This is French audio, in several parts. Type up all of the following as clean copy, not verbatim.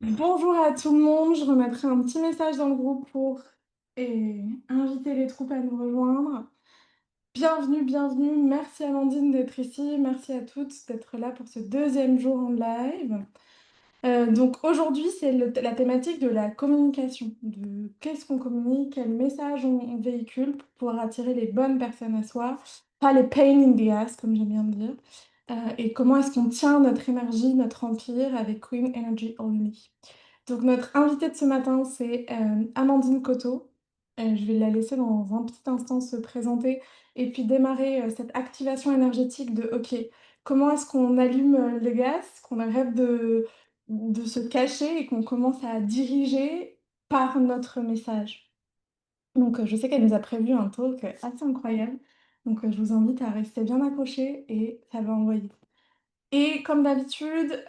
Bonjour à tout le monde, je remettrai un petit message dans le groupe pour inviter les troupes à nous rejoindre. Bienvenue, bienvenue, merci Amandine d'être ici, merci à toutes d'être là pour ce deuxième jour en live. Donc aujourd'hui, c'est la thématique de la communication, de qu'est-ce qu'on communique, quel message on véhicule pour pouvoir attirer les bonnes personnes à soi, pas les pain in the ass, comme j'aime bien dire, et comment est-ce qu'on tient notre énergie, notre empire avec Queen Energy Only. Donc notre invitée de ce matin, c'est Amandine Coteau. Je vais la laisser dans un petit instant se présenter et puis démarrer cette activation énergétique de OK, comment est-ce qu'on allume le gaz, qu'on arrête de se cacher et qu'on commence à diriger par notre message. Donc je sais qu'elle nous a prévu un talk assez incroyable. Donc je vous invite à rester bien accrochés et ça va envoyer. Et comme d'habitude,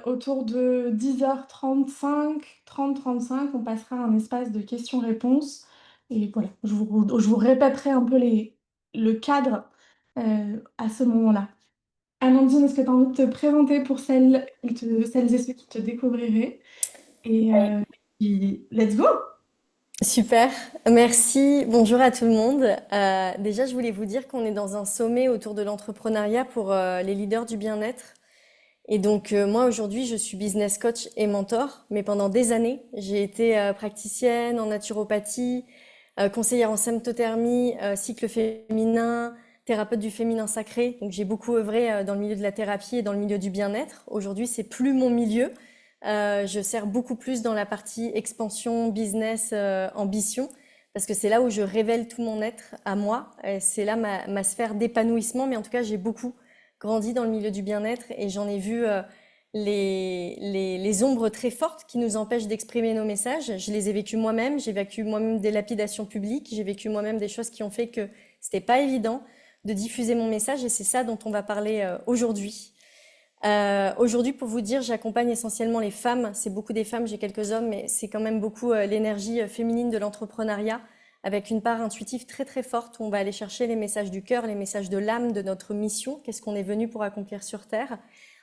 autour de 10h35, 30-35, on passera à un espace de questions-réponses. Et voilà, je vous répéterai un peu le cadre à ce moment-là. Amandine, est-ce que tu as envie de te présenter pour celles et ceux qui te découvriraient? Et let's go! Super, merci. Bonjour à tout le monde. Déjà, je voulais vous dire qu'on est dans un sommet autour de l'entrepreneuriat pour les leaders du bien-être. Et donc, moi, aujourd'hui, je suis business coach et mentor, mais pendant des années, j'ai été praticienne en naturopathie, conseillère en symptothermie, cycle féminin, thérapeute du féminin sacré. Donc, j'ai beaucoup œuvré dans le milieu de la thérapie et dans le milieu du bien-être. Aujourd'hui, c'est plus mon milieu. Je sers beaucoup plus dans la partie expansion, business, ambition, parce que c'est là où je révèle tout mon être à moi. C'est là ma sphère d'épanouissement, mais en tout cas, j'ai beaucoup grandi dans le milieu du bien-être et j'en ai vu les ombres très fortes qui nous empêchent d'exprimer nos messages. Je les ai vécues moi-même, j'ai vécu moi-même des lapidations publiques, j'ai vécu moi-même des choses qui ont fait que c'était pas évident de diffuser mon message et c'est ça dont on va parler aujourd'hui. Aujourd'hui, pour vous dire, j'accompagne essentiellement les femmes. C'est beaucoup des femmes, j'ai quelques hommes, mais c'est quand même beaucoup l'énergie féminine de l'entrepreneuriat, avec une part intuitive très très forte où on va aller chercher les messages du cœur, les messages de l'âme, de notre mission, qu'est-ce qu'on est venu pour accomplir sur Terre,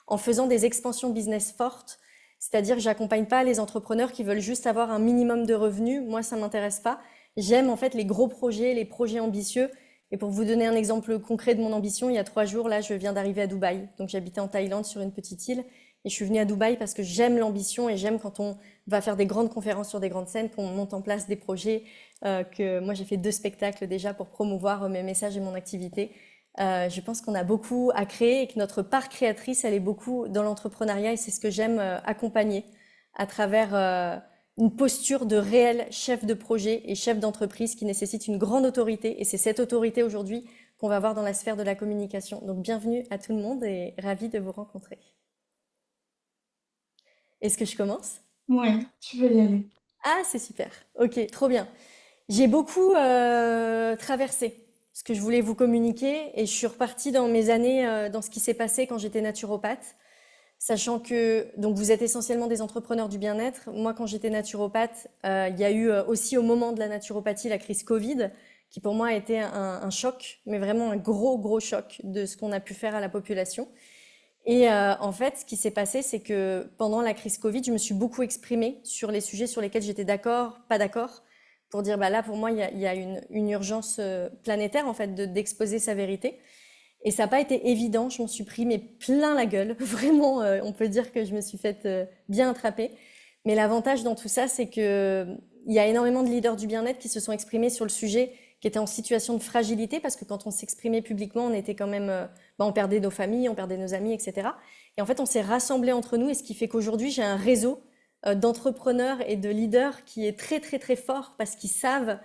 en faisant des expansions business fortes. C'est-à-dire que j'accompagne pas les entrepreneurs qui veulent juste avoir un minimum de revenus. Moi, ça m'intéresse pas. J'aime en fait les gros projets, les projets ambitieux. Et pour vous donner un exemple concret de mon ambition, il y a 3 jours, là, je viens d'arriver à Dubaï. Donc j'habitais en Thaïlande sur une petite île et je suis venue à Dubaï parce que j'aime l'ambition et j'aime quand on va faire des grandes conférences sur des grandes scènes, qu'on monte en place des projets. Que moi j'ai fait 2 spectacles déjà pour promouvoir mes messages et mon activité. Je pense qu'on a beaucoup à créer et que notre part créatrice, elle est beaucoup dans l'entrepreneuriat et c'est ce que j'aime accompagner à travers une posture de réel chef de projet et chef d'entreprise qui nécessite une grande autorité. Et c'est cette autorité aujourd'hui qu'on va voir dans la sphère de la communication. Donc bienvenue à tout le monde et ravie de vous rencontrer. Est-ce que je commence? Ouais, tu veux y aller. Ah, c'est super. Ok, trop bien. J'ai beaucoup traversé ce que je voulais vous communiquer et je suis repartie dans mes années, dans ce qui s'est passé quand j'étais naturopathe. Sachant que donc vous êtes essentiellement des entrepreneurs du bien-être. Moi, quand j'étais naturopathe, il y a eu aussi au moment de la naturopathie la crise Covid, qui pour moi a été un choc, mais vraiment un gros gros choc de ce qu'on a pu faire à la population. Et en fait, ce qui s'est passé, c'est que pendant la crise Covid, je me suis beaucoup exprimée sur les sujets sur lesquels j'étais d'accord, pas d'accord, pour dire bah là pour moi il y a une urgence planétaire en fait d'exposer sa vérité. Et ça n'a pas été évident, je m'en suis pris mais plein la gueule. Vraiment, on peut dire que je me suis faite bien attraper. Mais l'avantage dans tout ça, c'est que il y a énormément de leaders du bien-être qui se sont exprimés sur le sujet, qui étaient en situation de fragilité, parce que quand on s'exprimait publiquement, on était quand même, on perdait nos familles, on perdait nos amis, etc. Et en fait, on s'est rassemblés entre nous, et ce qui fait qu'aujourd'hui, j'ai un réseau d'entrepreneurs et de leaders qui est très très très fort, parce qu'ils savent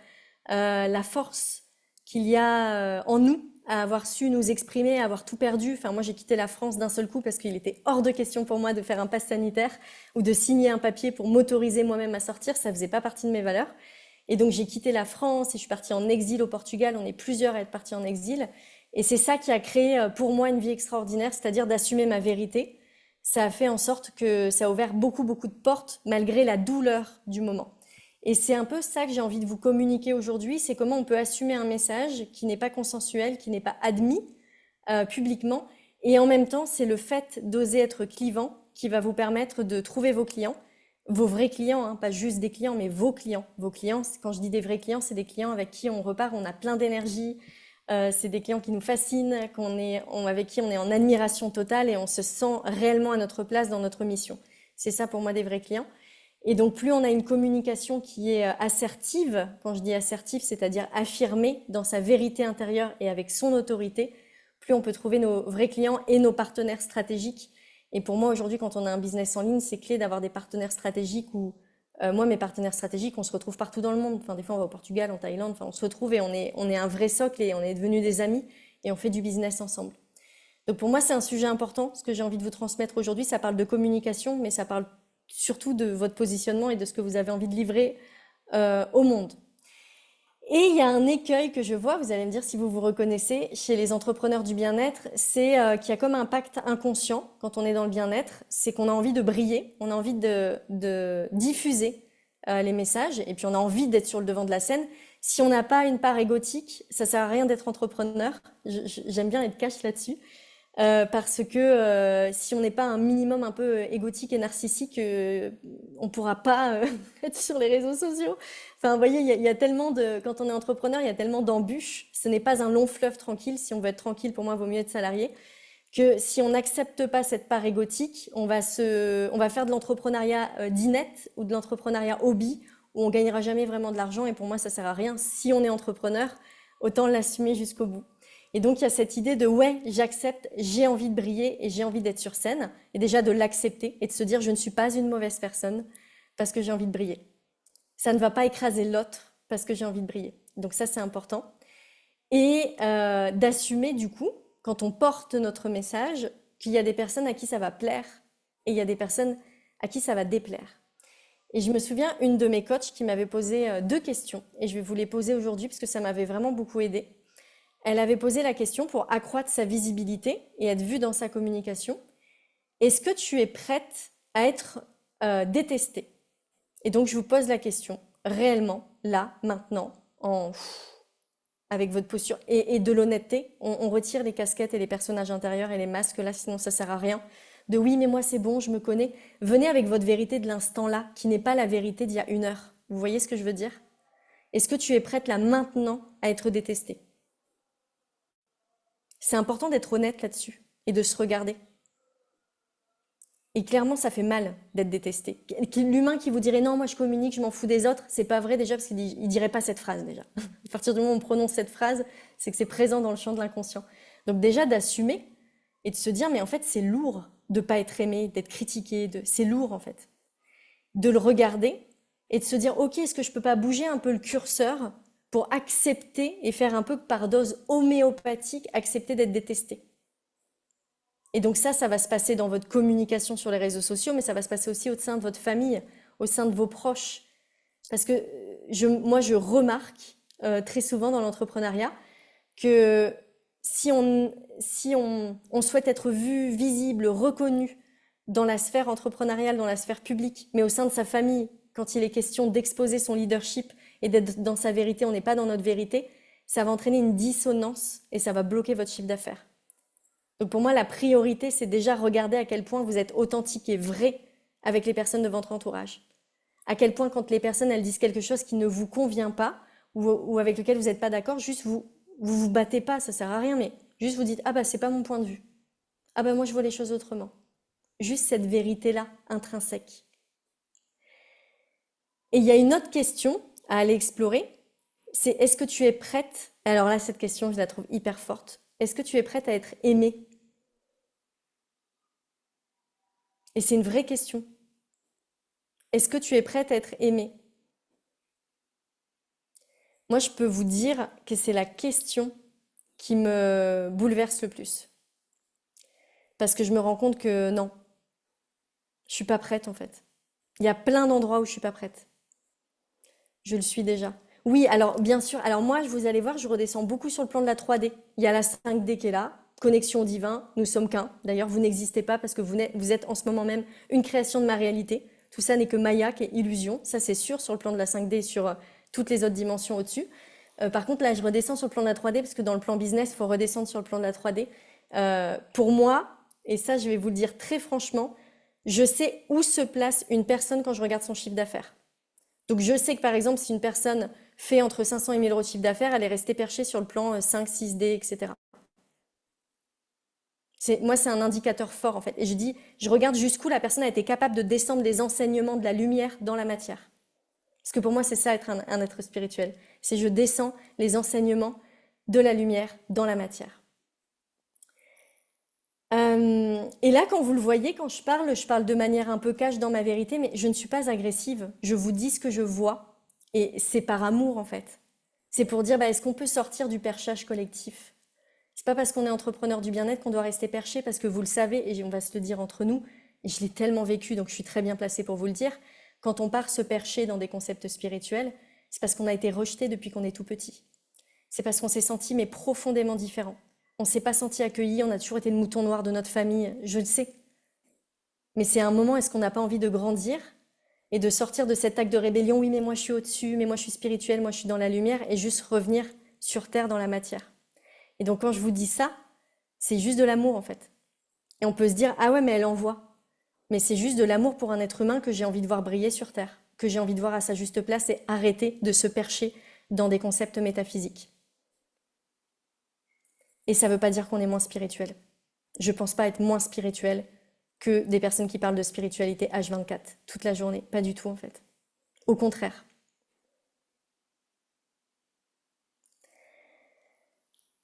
la force qu'il y a en nous à avoir su nous exprimer, à avoir tout perdu. Enfin, moi, j'ai quitté la France d'un seul coup parce qu'il était hors de question pour moi de faire un pass sanitaire ou de signer un papier pour m'autoriser moi-même à sortir. Ça faisait pas partie de mes valeurs. Et donc, j'ai quitté la France et je suis partie en exil au Portugal. On est plusieurs à être partis en exil. Et c'est ça qui a créé pour moi une vie extraordinaire, c'est-à-dire d'assumer ma vérité. Ça a fait en sorte que ça a ouvert beaucoup, beaucoup de portes malgré la douleur du moment. Et c'est un peu ça que j'ai envie de vous communiquer aujourd'hui, c'est comment on peut assumer un message qui n'est pas consensuel, qui n'est pas admis publiquement. Et en même temps, c'est le fait d'oser être clivant qui va vous permettre de trouver vos clients. vos vrais clients, hein, pas juste des clients, mais vos clients. Vos clients, quand je dis des vrais clients, c'est des clients avec qui on repart, on a plein d'énergie, c'est des clients qui nous fascinent, avec qui on est en admiration totale et on se sent réellement à notre place dans notre mission. C'est ça pour moi des vrais clients. Et donc plus on a une communication qui est assertive, quand je dis assertive, c'est-à-dire affirmée dans sa vérité intérieure et avec son autorité, plus on peut trouver nos vrais clients et nos partenaires stratégiques. Et pour moi aujourd'hui, quand on a un business en ligne, c'est clé d'avoir des partenaires stratégiques où moi, mes partenaires stratégiques, on se retrouve partout dans le monde. Enfin, des fois, on va au Portugal, en Thaïlande. Enfin, on se retrouve et on est un vrai socle et on est devenus des amis et on fait du business ensemble. Donc pour moi, c'est un sujet important. Ce que j'ai envie de vous transmettre aujourd'hui, ça parle de communication, mais ça parle surtout de votre positionnement et de ce que vous avez envie de livrer au monde. Et il y a un écueil que je vois, vous allez me dire si vous vous reconnaissez, chez les entrepreneurs du bien-être, c'est qu'il y a comme un pacte inconscient quand on est dans le bien-être, c'est qu'on a envie de briller, on a envie de diffuser les messages, et puis on a envie d'être sur le devant de la scène. Si on n'a pas une part égotique, ça sert à rien d'être entrepreneur. J'aime bien être cash là-dessus. Parce que si on n'est pas un minimum un peu égotique et narcissique, on pourra pas être sur les réseaux sociaux. Enfin, vous voyez, il y a tellement de, quand on est entrepreneur, il y a tellement d'embûches. Ce n'est pas un long fleuve tranquille. Si on veut être tranquille, pour moi, il vaut mieux être salarié. Que si on n'accepte pas cette part égotique, on va faire de l'entrepreneuriat dinette ou de l'entrepreneuriat hobby où on gagnera jamais vraiment de l'argent. Et pour moi, ça sert à rien. Si on est entrepreneur, autant l'assumer jusqu'au bout. Et donc, il y a cette idée de ouais, j'accepte, j'ai envie de briller et j'ai envie d'être sur scène. Et déjà de l'accepter et de se dire je ne suis pas une mauvaise personne parce que j'ai envie de briller. Ça ne va pas écraser l'autre parce que j'ai envie de briller. Donc ça, c'est important. Et d'assumer du coup, quand on porte notre message, qu'il y a des personnes à qui ça va plaire et il y a des personnes à qui ça va déplaire. Et je me souviens, une de mes coachs qui m'avait posé deux questions, et je vais vous les poser aujourd'hui parce que ça m'avait vraiment beaucoup aidé. Elle avait posé la question pour accroître sa visibilité et être vue dans sa communication. Est-ce que tu es prête à être détestée? Et donc, je vous pose la question, réellement, là, maintenant, avec votre posture et de l'honnêteté, on retire les casquettes et les personnages intérieurs et les masques là, sinon ça sert à rien. De oui, mais moi c'est bon, je me connais. Venez avec votre vérité de l'instant là, qui n'est pas la vérité d'il y a une heure. Vous voyez ce que je veux dire? Est-ce que tu es prête là maintenant à être détestée? C'est important d'être honnête là-dessus et de se regarder. Et clairement, ça fait mal d'être détesté. L'humain qui vous dirait non, moi je communique, je m'en fous des autres, c'est pas vrai déjà parce qu'il dirait pas cette phrase déjà. À partir du moment où on prononce cette phrase, c'est que c'est présent dans le champ de l'inconscient. Donc déjà d'assumer et de se dire mais en fait c'est lourd de pas être aimé, d'être critiqué, c'est lourd en fait. De le regarder et de se dire ok, est-ce que je peux pas bouger un peu le curseur pour accepter et faire un peu par dose homéopathique, accepter d'être détesté. Et donc ça va se passer dans votre communication sur les réseaux sociaux, mais ça va se passer aussi au sein de votre famille, au sein de vos proches. Parce que moi, je remarque très souvent dans l'entrepreneuriat que si on souhaite être vu, visible, reconnu dans la sphère entrepreneuriale, dans la sphère publique, mais au sein de sa famille, quand il est question d'exposer son leadership et d'être dans sa vérité, on n'est pas dans notre vérité, ça va entraîner une dissonance et ça va bloquer votre chiffre d'affaires. Donc pour moi, la priorité, c'est déjà regarder à quel point vous êtes authentique et vrai avec les personnes de votre entourage. À quel point quand les personnes, elles disent quelque chose qui ne vous convient pas ou avec lequel vous n'êtes pas d'accord, juste vous battez pas, ça sert à rien, mais juste vous dites « Ah bah c'est pas mon point de vue. Ah bah moi je vois les choses autrement. » Juste cette vérité-là, intrinsèque. Et il y a une autre question à aller explorer, c'est est-ce que tu es prête, alors là cette question je la trouve hyper forte, est-ce que tu es prête à être aimée? Et c'est une vraie question. Est-ce que tu es prête à être aimée? Moi, je peux vous dire que c'est la question qui me bouleverse le plus. Parce que je me rends compte que non, je suis pas prête en fait. Il y a plein d'endroits où je suis pas prête. Je le suis déjà. Oui, alors bien sûr, alors moi, vous allez voir, je redescends beaucoup sur le plan de la 3D. Il y a la 5D qui est là, connexion au divin, nous sommes qu'un. D'ailleurs, vous n'existez pas parce que vous êtes en ce moment même une création de ma réalité. Tout ça n'est que Maya, qui est illusion. Ça, c'est sûr sur le plan de la 5D et sur toutes les autres dimensions au-dessus. Par contre, là, je redescends sur le plan de la 3D parce que dans le plan business, il faut redescendre sur le plan de la 3D. Pour moi, et ça, je vais vous le dire très franchement, Je sais où se place une personne quand je regarde son chiffre d'affaires. Donc je sais que par exemple, si une personne fait entre 500 et 1000 euros de chiffre d'affaires, elle est restée perchée sur le plan 5, 6D, etc. Moi, c'est un indicateur fort en fait. Et je regarde jusqu'où la personne a été capable de descendre des enseignements de la lumière dans la matière. Parce que pour moi, c'est ça être un être spirituel. C'est je descends les enseignements de la lumière dans la matière. Et là, quand vous le voyez, quand je parle de manière un peu cash dans ma vérité, mais je ne suis pas agressive. Je vous dis ce que je vois. Et c'est par amour, en fait. C'est pour dire, bah, est-ce qu'on peut sortir du perchage collectif? C'est pas parce qu'on est entrepreneur du bien-être qu'on doit rester perché, parce que vous le savez, et on va se le dire entre nous, et je l'ai tellement vécu, donc je suis très bien placée pour vous le dire, quand on part se percher dans des concepts spirituels, c'est parce qu'on a été rejeté depuis qu'on est tout petit. C'est parce qu'on s'est senti mais profondément différent. On ne s'est pas senti accueilli, on a toujours été le mouton noir de notre famille, je le sais. Mais c'est un moment, est-ce qu'on n'a pas envie de grandir et de sortir de cet acte de rébellion, oui mais moi je suis au-dessus, mais moi je suis spirituel, moi je suis dans la lumière, et juste revenir sur terre dans la matière. Et donc quand je vous dis ça, c'est juste de l'amour en fait. Et on peut se dire, ah ouais mais elle envoie. Mais c'est juste de l'amour pour un être humain que j'ai envie de voir briller sur terre, que j'ai envie de voir à sa juste place et arrêter de se percher dans des concepts métaphysiques. Et ça ne veut pas dire qu'on est moins spirituel. Je ne pense pas être moins spirituel que des personnes qui parlent de spiritualité H24 toute la journée. Pas du tout en fait. Au contraire.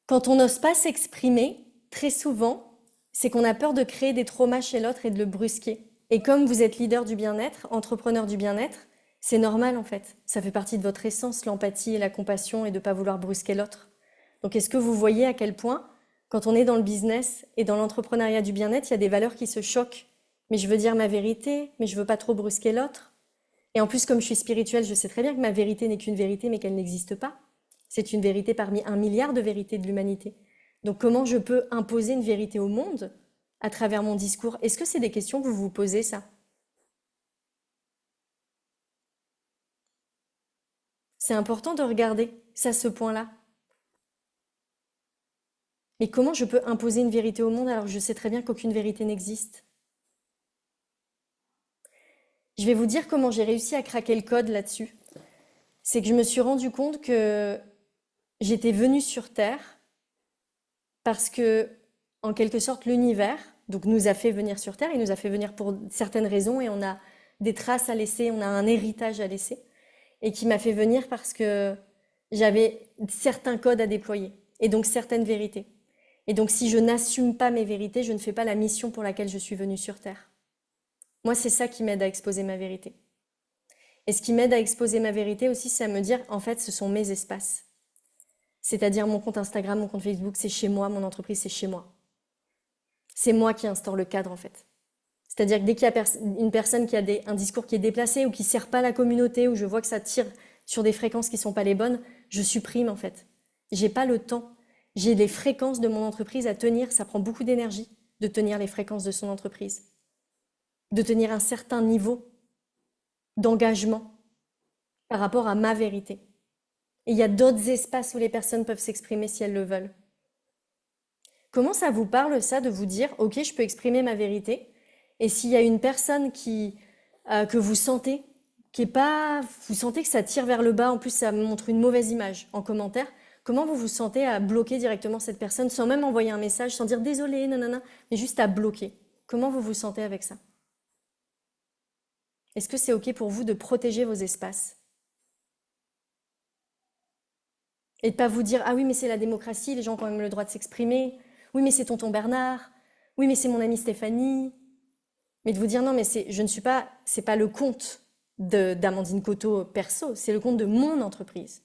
Quand on n'ose pas s'exprimer, très souvent, c'est qu'on a peur de créer des traumas chez l'autre et de le brusquer. Et comme vous êtes leader du bien-être, entrepreneur du bien-être, c'est normal en fait. Ça fait partie de votre essence, l'empathie et la compassion, et de ne pas vouloir brusquer l'autre. Donc est-ce que vous voyez à quel point, quand on est dans le business et dans l'entrepreneuriat du bien-être, il y a des valeurs qui se choquent? Mais je veux dire ma vérité, mais je veux pas trop brusquer l'autre. Et en plus, comme je suis spirituelle, je sais très bien que ma vérité n'est qu'une vérité, mais qu'elle n'existe pas. C'est une vérité parmi 1 milliard de vérités de l'humanité. Donc comment je peux imposer une vérité au monde à travers mon discours? Est-ce que c'est des questions que vous vous posez, ça? C'est important de regarder ça, ce point-là. Mais comment je peux imposer une vérité au monde alors que je sais très bien qu'aucune vérité n'existe? Je vais vous dire comment j'ai réussi à craquer le code là-dessus. C'est que je me suis rendu compte que j'étais venue sur Terre parce que, en quelque sorte, l'univers donc nous a fait venir sur Terre, il nous a fait venir pour certaines raisons, et on a des traces à laisser, on a un héritage à laisser, et qui m'a fait venir parce que j'avais certains codes à déployer, et donc certaines vérités. Et donc si je n'assume pas mes vérités, je ne fais pas la mission pour laquelle je suis venue sur Terre. Moi, c'est ça qui m'aide à exposer ma vérité. Et ce qui m'aide à exposer ma vérité aussi, c'est à me dire, en fait, ce sont mes espaces. C'est-à-dire mon compte Instagram, mon compte Facebook, c'est chez moi, mon entreprise, c'est chez moi. C'est moi qui instaure le cadre, en fait. C'est-à-dire que dès qu'il y a une personne qui a un discours qui est déplacé ou qui ne sert pas la communauté, ou je vois que ça tire sur des fréquences qui ne sont pas les bonnes, je supprime, en fait. J'ai pas le temps. J'ai les fréquences de mon entreprise à tenir. Ça prend beaucoup d'énergie de tenir les fréquences de son entreprise, de tenir un certain niveau d'engagement par rapport à ma vérité. Et il y a d'autres espaces où les personnes peuvent s'exprimer si elles le veulent. Comment ça vous parle, ça, de vous dire, ok, je peux exprimer ma vérité, et s'il y a une personne que vous sentez, qui est pas, vous sentez que ça tire vers le bas, en plus ça montre une mauvaise image en commentaire, comment vous vous sentez à bloquer directement cette personne sans même envoyer un message, sans dire désolé, nanana, mais juste à bloquer? Comment vous vous sentez avec ça? Est-ce que c'est ok pour vous de protéger vos espaces? Et de pas vous dire, ah oui, mais c'est la démocratie, les gens ont quand même le droit de s'exprimer. Oui, mais c'est tonton Bernard. Oui, mais c'est mon amie Stéphanie. Mais de vous dire, non, mais je ne suis pas, c'est pas le compte d'Amandine Coteau perso, c'est le compte de mon entreprise.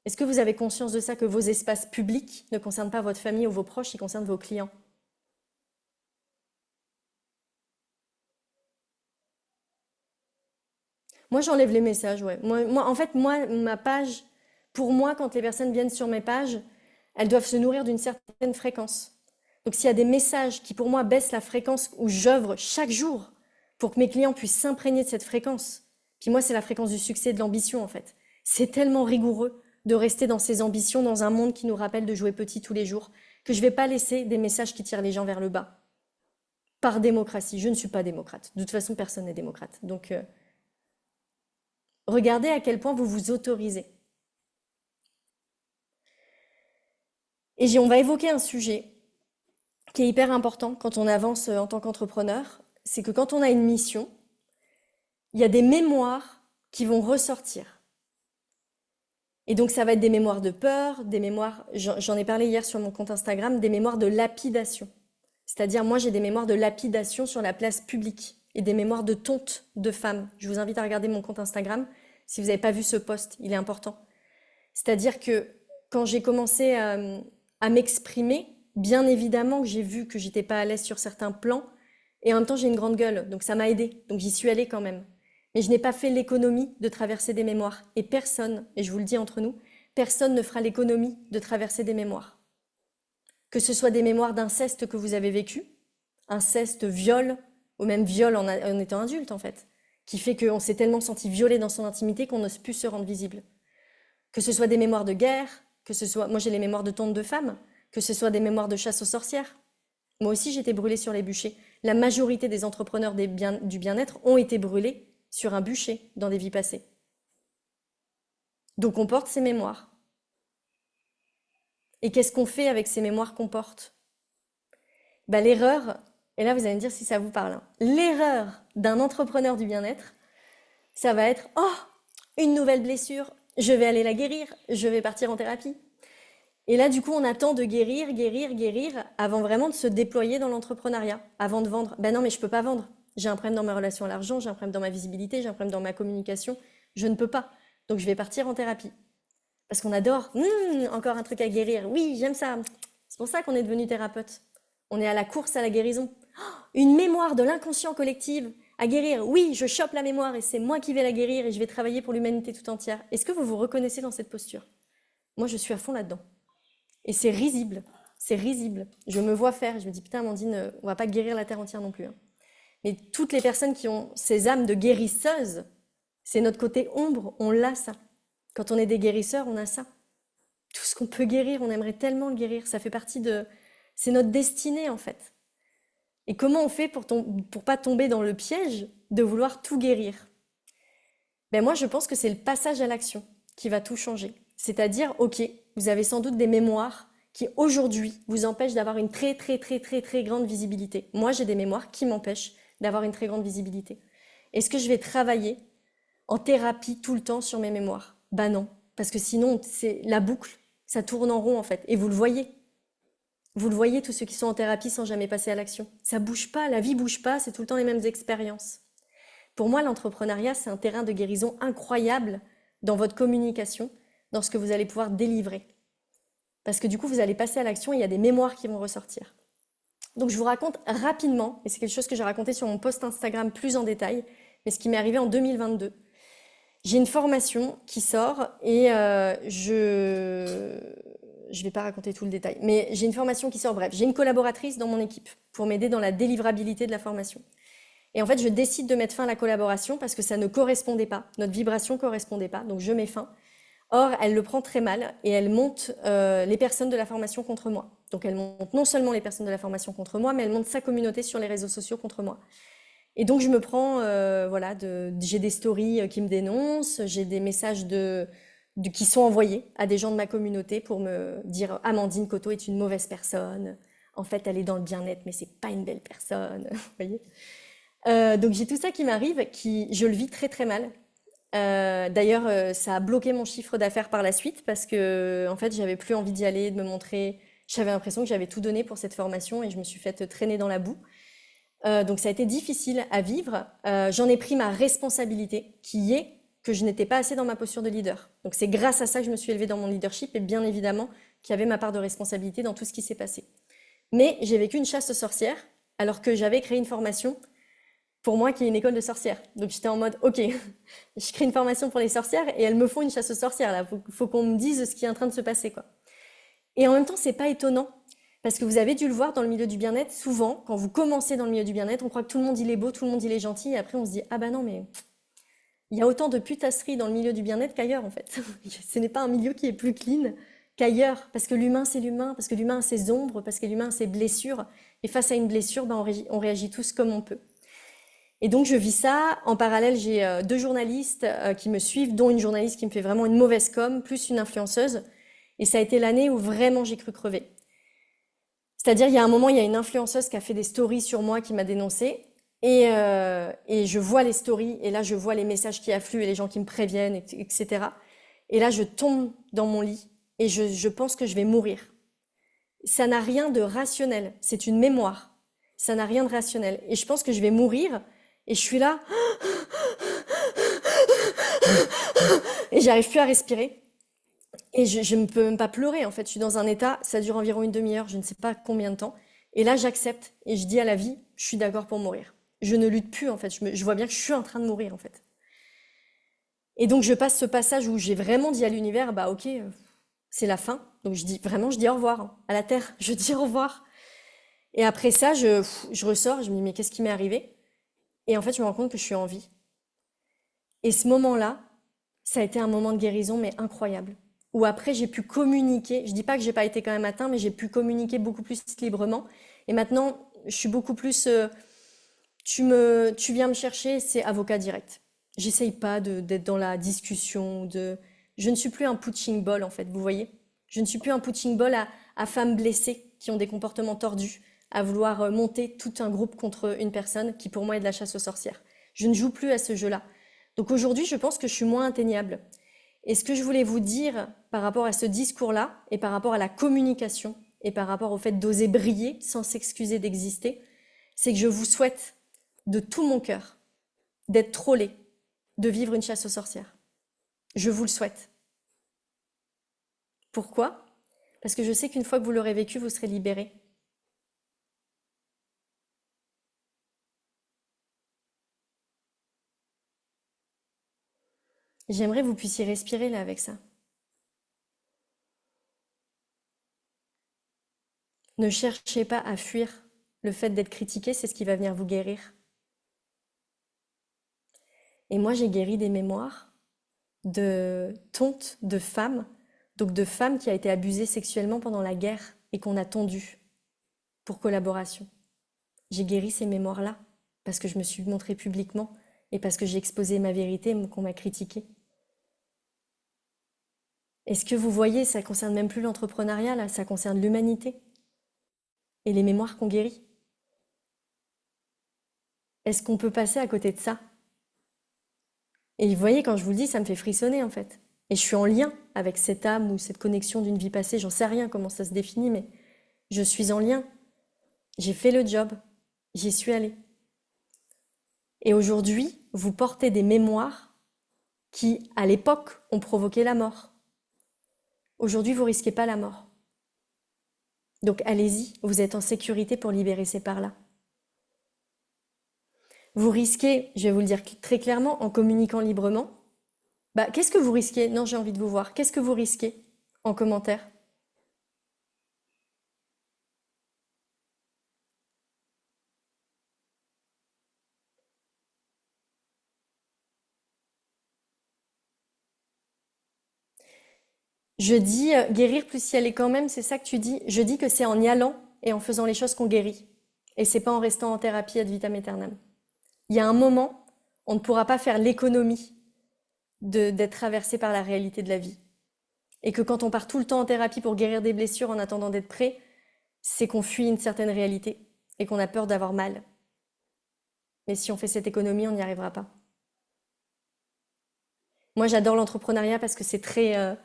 Est-ce que vous avez conscience de ça, que vos espaces publics ne concernent pas votre famille ou vos proches, ils concernent vos clients? Moi, j'enlève les messages, ouais. En fait, ma page, pour moi, quand les personnes viennent sur mes pages, elles doivent se nourrir d'une certaine fréquence. Donc, s'il y a des messages qui, pour moi, baissent la fréquence où j'œuvre chaque jour pour que mes clients puissent s'imprégner de cette fréquence, puis moi, c'est la fréquence du succès et de l'ambition, en fait. C'est tellement rigoureux de rester dans ces ambitions, dans un monde qui nous rappelle de jouer petit tous les jours, que je ne vais pas laisser des messages qui tirent les gens vers le bas. par démocratie. Je ne suis pas démocrate. De toute façon, personne n'est démocrate. Donc, regardez à quel point vous vous autorisez. Et on va évoquer un sujet qui est hyper important quand on avance en tant qu'entrepreneur. C'est que quand on a une mission, il y a des mémoires qui vont ressortir. Et donc, ça va être des mémoires de peur, des mémoires, j'en ai parlé hier sur mon compte Instagram, des mémoires de lapidation. C'est-à-dire, moi, j'ai des mémoires de lapidation sur la place publique et des mémoires de tonte de femmes. Je vous invite à regarder mon compte Instagram si vous n'avez pas vu ce post, il est important. C'est-à-dire que quand j'ai commencé à m'exprimer, bien évidemment que j'ai vu que j'étais pas à l'aise sur certains plans et en même temps, j'ai une grande gueule, donc ça m'a aidée. Donc, j'y suis allée quand même. Mais je n'ai pas fait l'économie de traverser des mémoires. Et personne, et je vous le dis entre nous, personne ne fera l'économie de traverser des mémoires. Que ce soit des mémoires d'inceste que vous avez vécu, inceste, viol, ou même viol en étant adulte en fait, qui fait qu'on s'est tellement senti violé dans son intimité qu'on n'ose plus se rendre visible. Que ce soit des mémoires de guerre, que ce soit, moi j'ai les mémoires de tonte de femmes, que ce soit des mémoires de chasse aux sorcières. Moi aussi j'étais brûlée sur les bûchers. La majorité des entrepreneurs du bien-être ont été brûlés sur un bûcher dans des vies passées. Donc on porte ces mémoires. Et qu'est-ce qu'on fait avec ces mémoires qu'on porte? Bah, l'erreur, et là vous allez me dire si ça vous parle, hein. L'erreur d'un entrepreneur du bien-être, ça va être « Oh, une nouvelle blessure, je vais aller la guérir, je vais partir en thérapie ». Et là, du coup, on attend de guérir, guérir, guérir, avant vraiment de se déployer dans l'entrepreneuriat, avant de vendre. Ben non, mais je peux pas vendre. J'ai un problème dans ma relation à l'argent, j'ai un problème dans ma visibilité, j'ai un problème dans ma communication. Je ne peux pas. Donc, je vais partir en thérapie. Parce qu'on adore. Encore un truc à guérir. Oui, j'aime ça. C'est pour ça qu'on est devenu thérapeute. On est à la course à la guérison. Une mémoire de l'inconscient collectif à guérir. Oui, je chope la mémoire et c'est moi qui vais la guérir et je vais travailler pour l'humanité tout entière. Est-ce que vous vous reconnaissez dans cette posture? Moi, je suis à fond là-dedans. Et c'est risible. C'est risible. Je me vois faire. Je me dis, putain, Amandine, on va pas guérir la terre entière non plus, hein. Mais toutes les personnes qui ont ces âmes de guérisseuses, c'est notre côté ombre, on l'a ça. Quand on est des guérisseurs, on a ça. Tout ce qu'on peut guérir, on aimerait tellement le guérir. Ça fait partie de... C'est notre destinée, en fait. Et comment on fait pour pas tomber dans le piège de vouloir tout guérir? Ben moi, je pense que c'est le passage à l'action qui va tout changer. C'est-à-dire, ok, vous avez sans doute des mémoires qui aujourd'hui vous empêchent d'avoir une très très très très très grande visibilité. Moi, j'ai des mémoires qui m'empêchent d'avoir une très grande visibilité. Est-ce que je vais travailler en thérapie tout le temps sur mes mémoires? Ben non, parce que sinon, c'est la boucle, ça tourne en rond en fait. Et vous le voyez. Vous le voyez, tous ceux qui sont en thérapie sans jamais passer à l'action. Ça bouge pas, la vie bouge pas, c'est tout le temps les mêmes expériences. Pour moi, l'entrepreneuriat, c'est un terrain de guérison incroyable dans votre communication, dans ce que vous allez pouvoir délivrer. Parce que du coup, vous allez passer à l'action et il y a des mémoires qui vont ressortir. Donc, je vous raconte rapidement, et c'est quelque chose que j'ai raconté sur mon post Instagram plus en détail, mais ce qui m'est arrivé en 2022. J'ai une formation qui sort et je vais pas raconter tout le détail, mais j'ai une formation qui sort, bref, j'ai une collaboratrice dans mon équipe pour m'aider dans la délivrabilité de la formation. Et en fait, je décide de mettre fin à la collaboration parce que ça ne correspondait pas, notre vibration ne correspondait pas, donc je mets fin. Or, elle le prend très mal et elle monte les personnes de la formation contre moi. Donc elle monte non seulement les personnes de la formation contre moi, mais elle monte sa communauté sur les réseaux sociaux contre moi. Et donc je me prends, voilà, j'ai des stories qui me dénoncent, j'ai des messages qui sont envoyés à des gens de ma communauté pour me dire Amandine Coteau est une mauvaise personne. En fait, elle est dans le bien-être, mais c'est pas une belle personne. Vous voyez. Donc j'ai tout ça qui m'arrive, je le vis très très mal. D'ailleurs, ça a bloqué mon chiffre d'affaires par la suite parce que en fait, j'avais plus envie d'y aller, de me montrer. J'avais l'impression que j'avais tout donné pour cette formation et je me suis faite traîner dans la boue. Donc ça a été difficile à vivre. J'en ai pris ma responsabilité, qui est que je n'étais pas assez dans ma posture de leader. Donc c'est grâce à ça que je me suis élevée dans mon leadership et bien évidemment qu'il y avait ma part de responsabilité dans tout ce qui s'est passé. Mais j'ai vécu une chasse aux sorcières alors que j'avais créé une formation pour moi qui est une école de sorcières. Donc j'étais en mode, ok, je crée une formation pour les sorcières et elles me font une chasse aux sorcières là. Faut qu'on me dise ce qui est en train de se passer quoi. Et en même temps, c'est pas étonnant parce que vous avez dû le voir dans le milieu du bien-être. Souvent, quand vous commencez dans le milieu du bien-être, on croit que tout le monde il est beau, tout le monde il est gentil, et après on se dit ah bah non mais il y a autant de putasserie dans le milieu du bien-être qu'ailleurs en fait. Ce n'est pas un milieu qui est plus clean qu'ailleurs, parce que l'humain, c'est l'humain, parce que l'humain a ses ombres, parce que l'humain a ses blessures. Et face à une blessure, ben, on réagit tous comme on peut. Et donc, je vis ça. En parallèle, j'ai 2 journalistes qui me suivent, dont une journaliste qui me fait vraiment une mauvaise com, plus une influenceuse. Et ça a été l'année où vraiment j'ai cru crever. C'est-à-dire, il y a un moment, il y a une influenceuse qui a fait des stories sur moi, qui m'a dénoncée. Et je vois les stories, et là, je vois les messages qui affluent et les gens qui me préviennent, etc. Et là, je tombe dans mon lit et je pense que je vais mourir. Ça n'a rien de rationnel. C'est une mémoire. Ça n'a rien de rationnel. Et je pense que je vais mourir. Et je suis là. Et j'arrive plus à respirer. Et je ne peux même pas pleurer, en fait. Je suis dans un état, ça dure environ une demi-heure, je ne sais pas combien de temps. Et là, j'accepte. Et je dis à la vie, je suis d'accord pour mourir. Je ne lutte plus, en fait. Je vois bien que je suis en train de mourir, en fait. Et donc, je passe ce passage où j'ai vraiment dit à l'univers, bah ok, c'est la fin. Donc, je dis au revoir hein, à la Terre. Je dis au revoir. Et après ça, je ressors, je me dis, mais qu'est-ce qui m'est arrivé? Et en fait, je me rends compte que je suis en vie. Et ce moment-là, ça a été un moment de guérison, mais incroyable. Où après, j'ai pu communiquer. Je dis pas que j'ai pas été quand même atteint, mais j'ai pu communiquer beaucoup plus librement. Et maintenant, je suis beaucoup plus. Tu viens me chercher, c'est avocat direct. J'essaye pas d'être dans la discussion. Je ne suis plus un punching ball en fait. Vous voyez? Je ne suis plus un punching ball à femmes blessées qui ont des comportements tordus, à vouloir monter tout un groupe contre une personne qui pour moi est de la chasse aux sorcières. Je ne joue plus à ce jeu-là. Donc aujourd'hui, je pense que je suis moins atteignable. Et ce que je voulais vous dire par rapport à ce discours-là, et par rapport à la communication, et par rapport au fait d'oser briller sans s'excuser d'exister, c'est que je vous souhaite de tout mon cœur d'être trollé, de vivre une chasse aux sorcières. Je vous le souhaite. Pourquoi? Parce que je sais qu'une fois que vous l'aurez vécu, vous serez libéré. J'aimerais que vous puissiez respirer là avec ça. Ne cherchez pas à fuir le fait d'être critiqué, c'est ce qui va venir vous guérir. Et moi, j'ai guéri des mémoires de tontes, de femmes, donc de femmes qui a été abusées sexuellement pendant la guerre et qu'on a tondu pour collaboration. J'ai guéri ces mémoires-là parce que je me suis montrée publiquement et parce que j'ai exposé ma vérité et qu'on m'a critiquée. Et ce que vous voyez, ça concerne même plus l'entrepreneuriat, là, ça concerne l'humanité et les mémoires qu'on guérit. Est-ce qu'on peut passer à côté de ça? Et vous voyez, quand je vous le dis, ça me fait frissonner en fait. Et je suis en lien avec cette âme ou cette connexion d'une vie passée, j'en sais rien comment ça se définit, mais je suis en lien. J'ai fait le job, j'y suis allée. Et aujourd'hui, vous portez des mémoires qui, à l'époque, ont provoqué la mort. Aujourd'hui, vous risquez pas la mort. Donc allez-y, vous êtes en sécurité pour libérer ces parts-là. Vous risquez, je vais vous le dire très clairement, en communiquant librement. Bah, qu'est-ce que vous risquez? Non, j'ai envie de vous voir. Qu'est-ce que vous risquez en commentaire? Je dis guérir plus y aller quand même, c'est ça que tu dis. Je dis que c'est en y allant et en faisant les choses qu'on guérit. Et c'est pas en restant en thérapie ad vitam aeternam. Il y a un moment, on ne pourra pas faire l'économie d'être traversé par la réalité de la vie. Et que quand on part tout le temps en thérapie pour guérir des blessures en attendant d'être prêt, c'est qu'on fuit une certaine réalité et qu'on a peur d'avoir mal. Mais si on fait cette économie, on n'y arrivera pas. Moi, j'adore l'entrepreneuriat parce que c'est très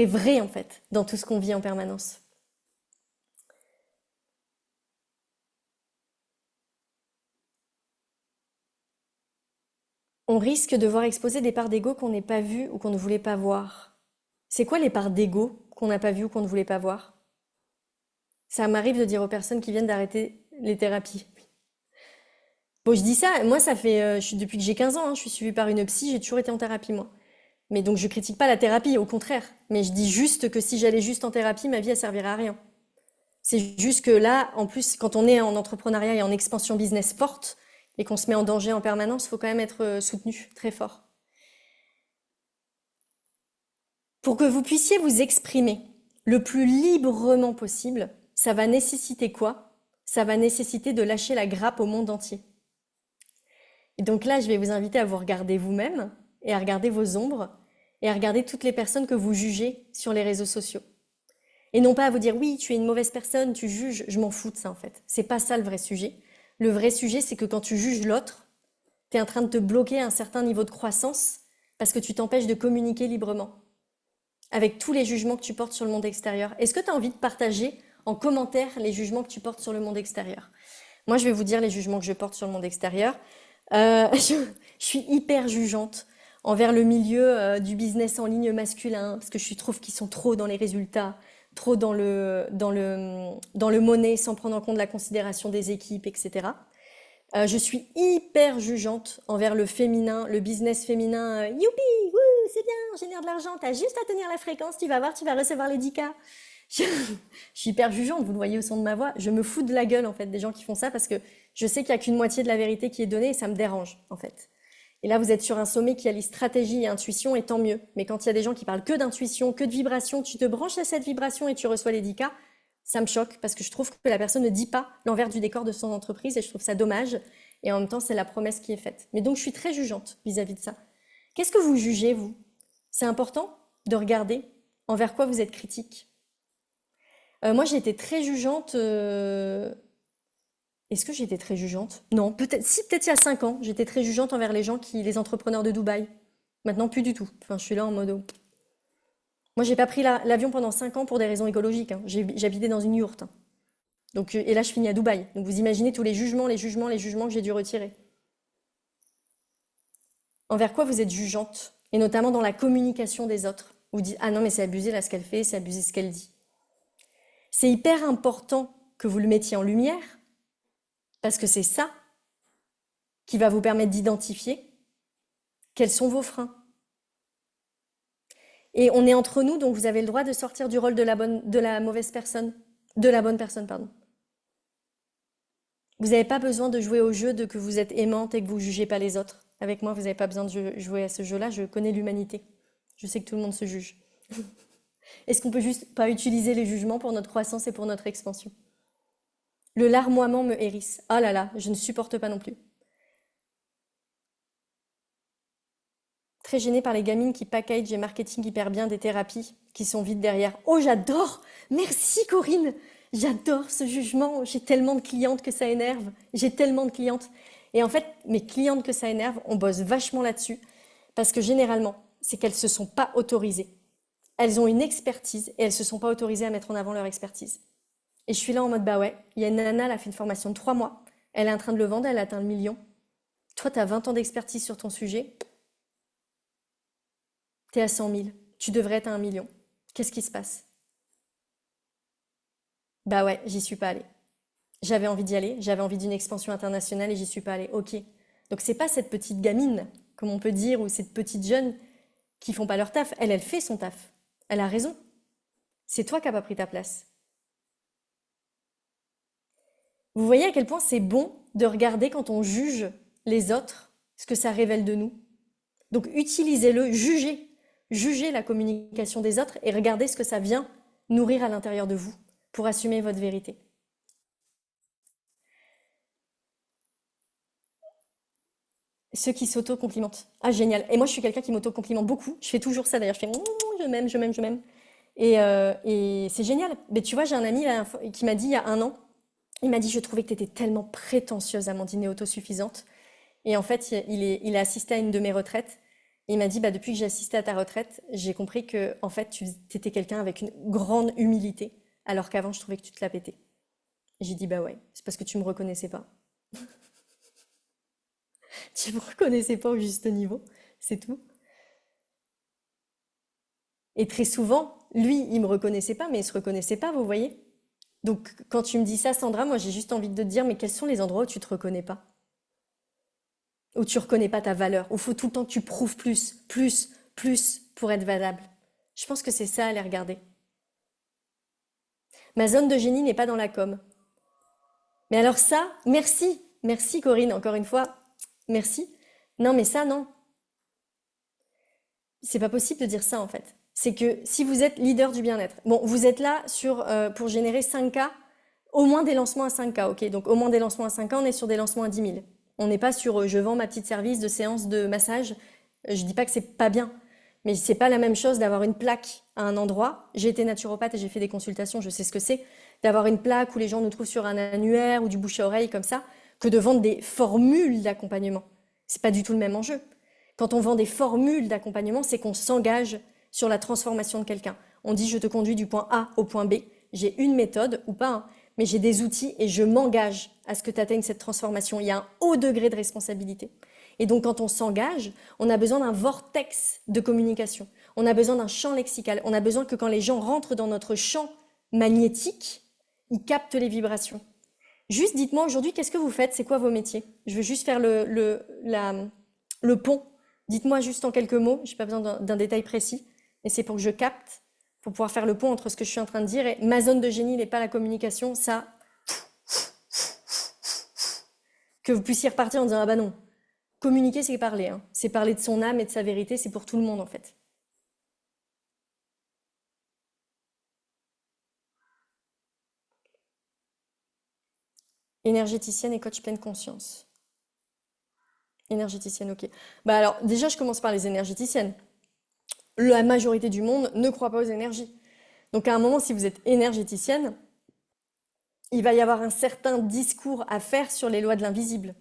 vrai en fait, dans tout ce qu'on vit en permanence. On risque de voir exposer des parts d'ego qu'on n'ait pas vues ou qu'on ne voulait pas voir. C'est quoi les parts d'ego qu'on n'a pas vues ou qu'on ne voulait pas voir? Ça m'arrive de dire aux personnes qui viennent d'arrêter les thérapies. Bon, je dis ça, moi ça fait, depuis que j'ai 15 ans, hein, je suis suivie par une psy, j'ai toujours été en thérapie moi. Mais donc je critique pas la thérapie, au contraire. Mais je dis juste que si j'allais juste en thérapie, ma vie elle servirait à rien. C'est juste que là, en plus, quand on est en entrepreneuriat et en expansion business forte et qu'on se met en danger en permanence, il faut quand même être soutenu très fort. Pour que vous puissiez vous exprimer le plus librement possible, ça va nécessiter quoi? Ça va nécessiter de lâcher la grappe au monde entier. Et donc là, je vais vous inviter à vous regarder vous-même et à regarder vos ombres et à regarder toutes les personnes que vous jugez sur les réseaux sociaux. Et non pas à vous dire oui, tu es une mauvaise personne, tu juges, je m'en fous de ça en fait. C'est pas ça le vrai sujet. Le vrai sujet, c'est que quand tu juges l'autre, tu es en train de te bloquer à un certain niveau de croissance parce que tu t'empêches de communiquer librement avec tous les jugements que tu portes sur le monde extérieur. Est-ce que tu as envie de partager en commentaire les jugements que tu portes sur le monde extérieur? Moi, je vais vous dire les jugements que je porte sur le monde extérieur. Je suis hyper jugeante envers le milieu du business en ligne masculin parce que je trouve qu'ils sont trop dans les résultats, trop dans le monnaie sans prendre en compte la considération des équipes, etc. Je suis hyper jugeante envers le féminin, le business féminin. Youpi, wouh, c'est bien, on génère de l'argent, t'as juste à tenir la fréquence, tu vas voir, tu vas recevoir les 10K. Je, je suis hyper jugeante, vous le voyez au son de ma voix. Je me fous de la gueule en fait des gens qui font ça parce que je sais qu'il n'y a qu'une moitié de la vérité qui est donnée et ça me dérange en fait. Et là, vous êtes sur un sommet qui allie stratégie et intuition, et tant mieux. Mais quand il y a des gens qui parlent que d'intuition, que de vibration, tu te branches à cette vibration et tu reçois les 10K, ça me choque parce que je trouve que la personne ne dit pas l'envers du décor de son entreprise et je trouve ça dommage. Et en même temps, c'est la promesse qui est faite. Mais donc, je suis très jugeante vis-à-vis de ça. Qu'est-ce que vous jugez, vous? C'est important de regarder envers quoi vous êtes critique. Moi, j'ai été très jugeante. Est-ce que j'étais très jugeante? Non, peut-être, si, peut-être il y a 5 ans, j'étais très jugeante envers les entrepreneurs de Dubaï. Maintenant, plus du tout. Enfin, je suis là en mode, oh. Moi, j'ai pas pris l'avion pendant 5 ans pour des raisons écologiques, hein. J'habitais dans une yourte, hein. Donc, et là, je finis à Dubaï. Donc, vous imaginez tous les jugements, les jugements, les jugements que j'ai dû retirer. Envers quoi vous êtes jugeante? Et notamment dans la communication des autres. Vous dites, ah non, mais c'est abusé là ce qu'elle fait, c'est abusé ce qu'elle dit. C'est hyper important que vous le mettiez en lumière, parce que c'est ça qui va vous permettre d'identifier quels sont vos freins. Et on est entre nous, donc vous avez le droit de sortir du rôle de la mauvaise personne, de la bonne personne, pardon. Vous n'avez pas besoin de jouer au jeu de que vous êtes aimante et que vous ne jugez pas les autres. Avec moi, vous n'avez pas besoin de jouer à ce jeu-là, je connais l'humanité. Je sais que tout le monde se juge. Est-ce qu'on peut juste pas utiliser les jugements pour notre croissance et pour notre expansion? Le larmoiement me hérisse. Oh là là, je ne supporte pas non plus. Très gênée par les gamines qui package et marketing hyper bien des thérapies qui sont vides derrière. Oh, j'adore! Merci Corinne! J'adore ce jugement. J'ai tellement de clientes que ça énerve. J'ai tellement de clientes. Et en fait, mes clientes que ça énerve, on bosse vachement là-dessus parce que généralement, c'est qu'elles se sont pas autorisées. Elles ont une expertise et elles se sont pas autorisées à mettre en avant leur expertise. Et je suis là en mode, bah ouais, il y a une nana, elle a fait une formation de 3 mois. Elle est en train de le vendre, elle a atteint le million. Toi, tu as 20 ans d'expertise sur ton sujet. T'es à 100 000, tu devrais être à 1 million. Qu'est-ce qui se passe? Bah ouais, j'y suis pas allée. J'avais envie d'y aller, j'avais envie d'une expansion internationale et j'y suis pas allée. Ok. Donc c'est pas cette petite gamine, comme on peut dire, ou cette petite jeune qui font pas leur taf. Elle fait son taf. Elle a raison. C'est toi qui n'as pas pris ta place. Vous voyez à quel point c'est bon de regarder quand on juge les autres, ce que ça révèle de nous. Donc utilisez-le, jugez. Jugez la communication des autres et regardez ce que ça vient nourrir à l'intérieur de vous pour assumer votre vérité. Ceux qui s'auto-complimentent. Ah, génial. Et moi, je suis quelqu'un qui m'auto-complimente beaucoup. Je fais toujours ça d'ailleurs. Je fais je m'aime, je m'aime, je m'aime. Et c'est génial. Mais tu vois, j'ai un ami là, qui m'a dit il y a 1 an, il m'a dit, je trouvais que tu étais tellement prétentieuse, Amandine, et autosuffisante. Et en fait, il a assisté à une de mes retraites. Et il m'a dit, bah, depuis que j'ai assisté à ta retraite, j'ai compris que en fait, tu étais quelqu'un avec une grande humilité, alors qu'avant, je trouvais que tu te la pétais. Et j'ai dit, bah ouais, c'est parce que tu me reconnaissais pas. Tu me reconnaissais pas au juste niveau, c'est tout. Et très souvent, lui, il me reconnaissait pas, mais il se reconnaissait pas, vous voyez? Donc, quand tu me dis ça, Sandra, moi, j'ai juste envie de te dire, mais quels sont les endroits où tu te reconnais pas? Où tu reconnais pas ta valeur? Où il faut tout le temps que tu prouves plus, plus, plus pour être valable? Je pense que c'est ça à aller regarder. Ma zone de génie n'est pas dans la com. Mais alors ça, merci. Merci Corinne, encore une fois. Merci. Non, mais ça, non. C'est pas possible de dire ça en fait. c'est que si vous êtes leader du bien-être, bon, vous êtes là pour générer 5K, au moins des lancements à 5K, ok? Donc au moins des lancements à 5K, on est sur des lancements à 10 000. On n'est pas sur je vends ma petite service de séance de massage. Je dis pas que c'est pas bien, mais c'est pas la même chose d'avoir une plaque à un endroit. J'ai été naturopathe et j'ai fait des consultations, je sais ce que c'est, d'avoir une plaque où les gens nous trouvent sur un annuaire ou du bouche à oreille comme ça, que de vendre des formules d'accompagnement. C'est pas du tout le même enjeu. Quand on vend des formules d'accompagnement, c'est qu'on s'engage sur la transformation de quelqu'un. On dit je te conduis du point A au point B. J'ai une méthode ou pas, hein, mais j'ai des outils et je m'engage à ce que tu atteignes cette transformation. Il y a un haut degré de responsabilité. Et donc quand on s'engage, on a besoin d'un vortex de communication. On a besoin d'un champ lexical. On a besoin que quand les gens rentrent dans notre champ magnétique, ils captent les vibrations. Juste dites-moi aujourd'hui, qu'est-ce que vous faites? C'est quoi vos métiers? Je veux juste faire le pont. Dites-moi juste en quelques mots, je n'ai pas besoin d'un détail précis, mais c'est pour que je capte, pour pouvoir faire le pont entre ce que je suis en train de dire et ma zone de génie n'est pas la communication, ça, que vous puissiez repartir en disant ah bah non, communiquer c'est parler, hein. C'est parler de son âme et de sa vérité, c'est pour tout le monde en fait. Énergéticienne et coach pleine conscience. Énergéticienne, ok. Bah alors déjà je commence par les énergéticiennes. La majorité du monde ne croit pas aux énergies. Donc à un moment, si vous êtes énergéticienne, il va y avoir un certain discours à faire sur les lois de l'invisible.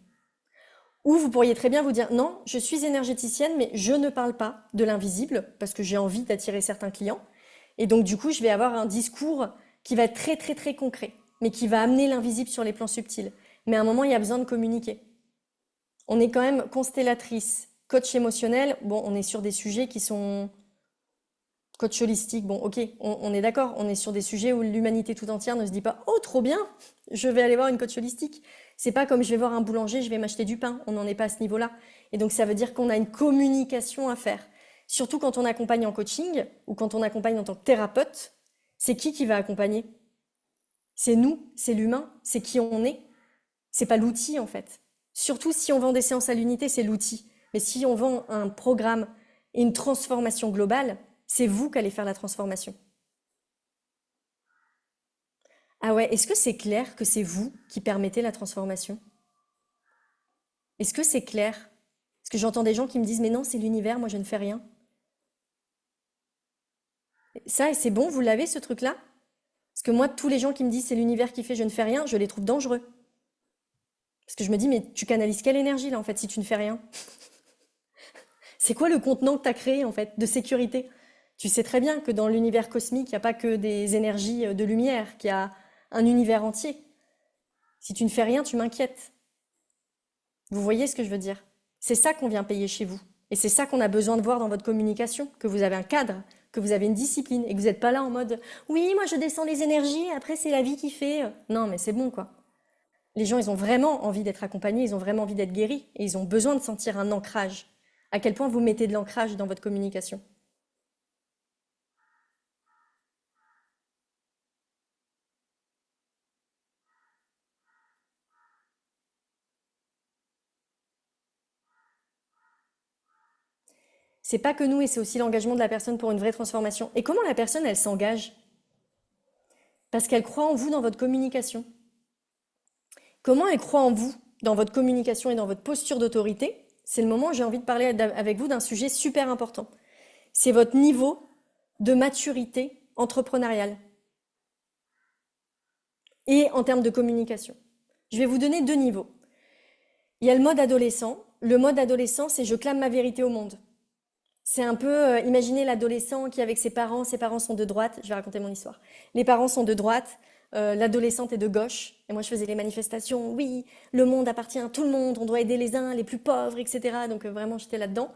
Ou vous pourriez très bien vous dire, non, je suis énergéticienne, mais je ne parle pas de l'invisible, parce que j'ai envie d'attirer certains clients. Et donc du coup, je vais avoir un discours qui va être très très très concret, mais qui va amener l'invisible sur les plans subtils. Mais à un moment, il y a besoin de communiquer. On est quand même constellatrice, coach émotionnel, bon, on est sur des sujets qui sont coach holistique, bon, ok, on est d'accord, on est sur des sujets où l'humanité tout entière ne se dit pas, oh, trop bien, je vais aller voir une coach holistique. C'est pas comme je vais voir un boulanger, je vais m'acheter du pain. On n'en est pas à ce niveau-là. Et donc, ça veut dire qu'on a une communication à faire. Surtout quand on accompagne en coaching ou quand on accompagne en tant que thérapeute, c'est qui va accompagner? C'est nous, c'est l'humain, c'est qui on est. C'est pas l'outil, en fait. Surtout si on vend des séances à l'unité, c'est l'outil. Mais si on vend un programme et une transformation globale, c'est vous qui allez faire la transformation. Ah ouais, est-ce que c'est clair que c'est vous qui permettez la transformation? Est-ce que c'est clair? Parce que j'entends des gens qui me disent, mais non, c'est l'univers, moi je ne fais rien. Ça, et c'est bon, vous l'avez ce truc-là? Parce que moi, tous les gens qui me disent, c'est l'univers qui fait, je ne fais rien, je les trouve dangereux. Parce que je me dis, mais tu canalises quelle énergie là en fait si tu ne fais rien? C'est quoi le contenant que tu as créé en fait de sécurité? Tu sais très bien que dans l'univers cosmique, il n'y a pas que des énergies de lumière, qu'il y a un univers entier. Si tu ne fais rien, tu m'inquiètes. Vous voyez ce que je veux dire? C'est ça qu'on vient payer chez vous. Et c'est ça qu'on a besoin de voir dans votre communication, que vous avez un cadre, que vous avez une discipline et que vous n'êtes pas là en mode oui, moi je descends les énergies, après c'est la vie qui fait. Non, mais c'est bon quoi. Les gens, ils ont vraiment envie d'être accompagnés, ils ont vraiment envie d'être guéris et ils ont besoin de sentir un ancrage. À quel point vous mettez de l'ancrage dans votre communication? C'est pas que nous et c'est aussi l'engagement de la personne pour une vraie transformation. Et comment la personne, elle s'engage? Parce qu'elle croit en vous dans votre communication. Comment elle croit en vous dans votre communication et dans votre posture d'autorité? C'est le moment où j'ai envie de parler avec vous d'un sujet super important. C'est votre niveau de maturité entrepreneuriale et en termes de communication. Je vais vous donner deux niveaux. Il y a le mode adolescent. Le mode adolescent, c'est je clame ma vérité au monde. C'est un peu, imaginez l'adolescent qui est avec ses parents sont de droite, je vais raconter mon histoire. Les parents sont de droite, l'adolescente est de gauche, et moi je faisais les manifestations, oui, le monde appartient à tout le monde, on doit aider les uns, les plus pauvres, etc. Donc vraiment j'étais là-dedans.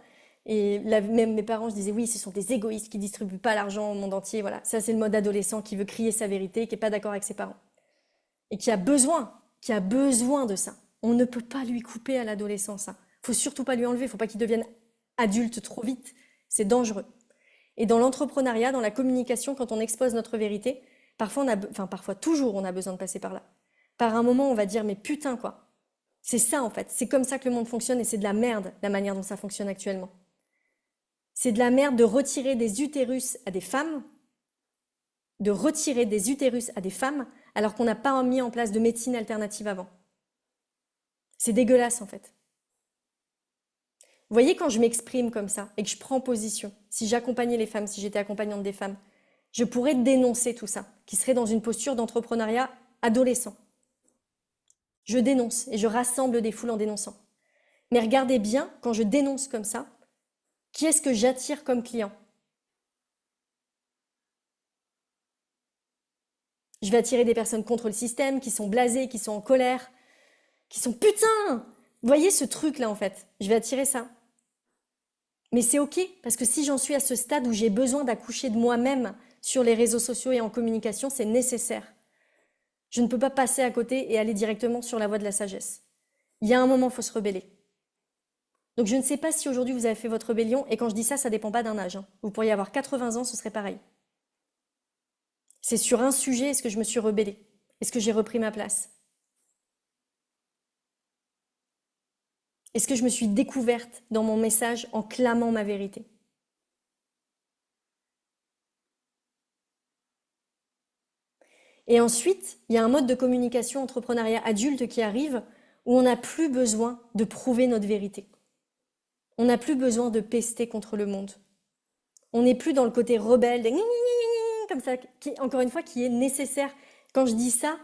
Et là, même mes parents, je disais, oui, ce sont des égoïstes qui distribuent pas l'argent au monde entier, voilà. Ça c'est le mode adolescent qui veut crier sa vérité, qui est pas d'accord avec ses parents. Et qui a besoin de ça. On ne peut pas lui couper à l'adolescence ça. Faut surtout pas lui enlever, faut pas qu'il devienne adulte trop vite. C'est dangereux. Et dans l'entrepreneuriat, dans la communication, quand on expose notre vérité, parfois parfois toujours on a besoin de passer par là. Par un moment, on va dire, mais putain quoi. C'est ça en fait. C'est comme ça que le monde fonctionne et c'est de la merde la manière dont ça fonctionne actuellement. C'est de la merde de retirer des utérus à des femmes, alors qu'on n'a pas mis en place de médecine alternative avant. C'est dégueulasse en fait. Vous voyez, quand je m'exprime comme ça et que je prends position, si j'accompagnais les femmes, si j'étais accompagnante des femmes, je pourrais dénoncer tout ça, qui serait dans une posture d'entrepreneuriat adolescent. Je dénonce et je rassemble des foules en dénonçant. Mais regardez bien, quand je dénonce comme ça, qui est-ce que j'attire comme client? Je vais attirer des personnes contre le système, qui sont blasées, qui sont en colère, qui sont putain! Vous voyez ce truc-là en fait? Je vais attirer ça. Mais c'est ok, parce que si j'en suis à ce stade où j'ai besoin d'accoucher de moi-même sur les réseaux sociaux et en communication, c'est nécessaire. Je ne peux pas passer à côté et aller directement sur la voie de la sagesse. Il y a un moment, il faut se rebeller. Donc je ne sais pas si aujourd'hui vous avez fait votre rébellion, et quand je dis ça, ça ne dépend pas d'un âge. Vous pourriez avoir 80 ans, ce serait pareil. C'est sur un sujet, est-ce que je me suis rebellée? Est-ce que j'ai repris ma place? Est-ce que je me suis découverte dans mon message en clamant ma vérité? Et ensuite, il y a un mode de communication entrepreneuriat adulte qui arrive où on n'a plus besoin de prouver notre vérité. On n'a plus besoin de pester contre le monde. On n'est plus dans le côté rebelle, comme ça, encore une fois, qui est nécessaire. Quand je dis ça,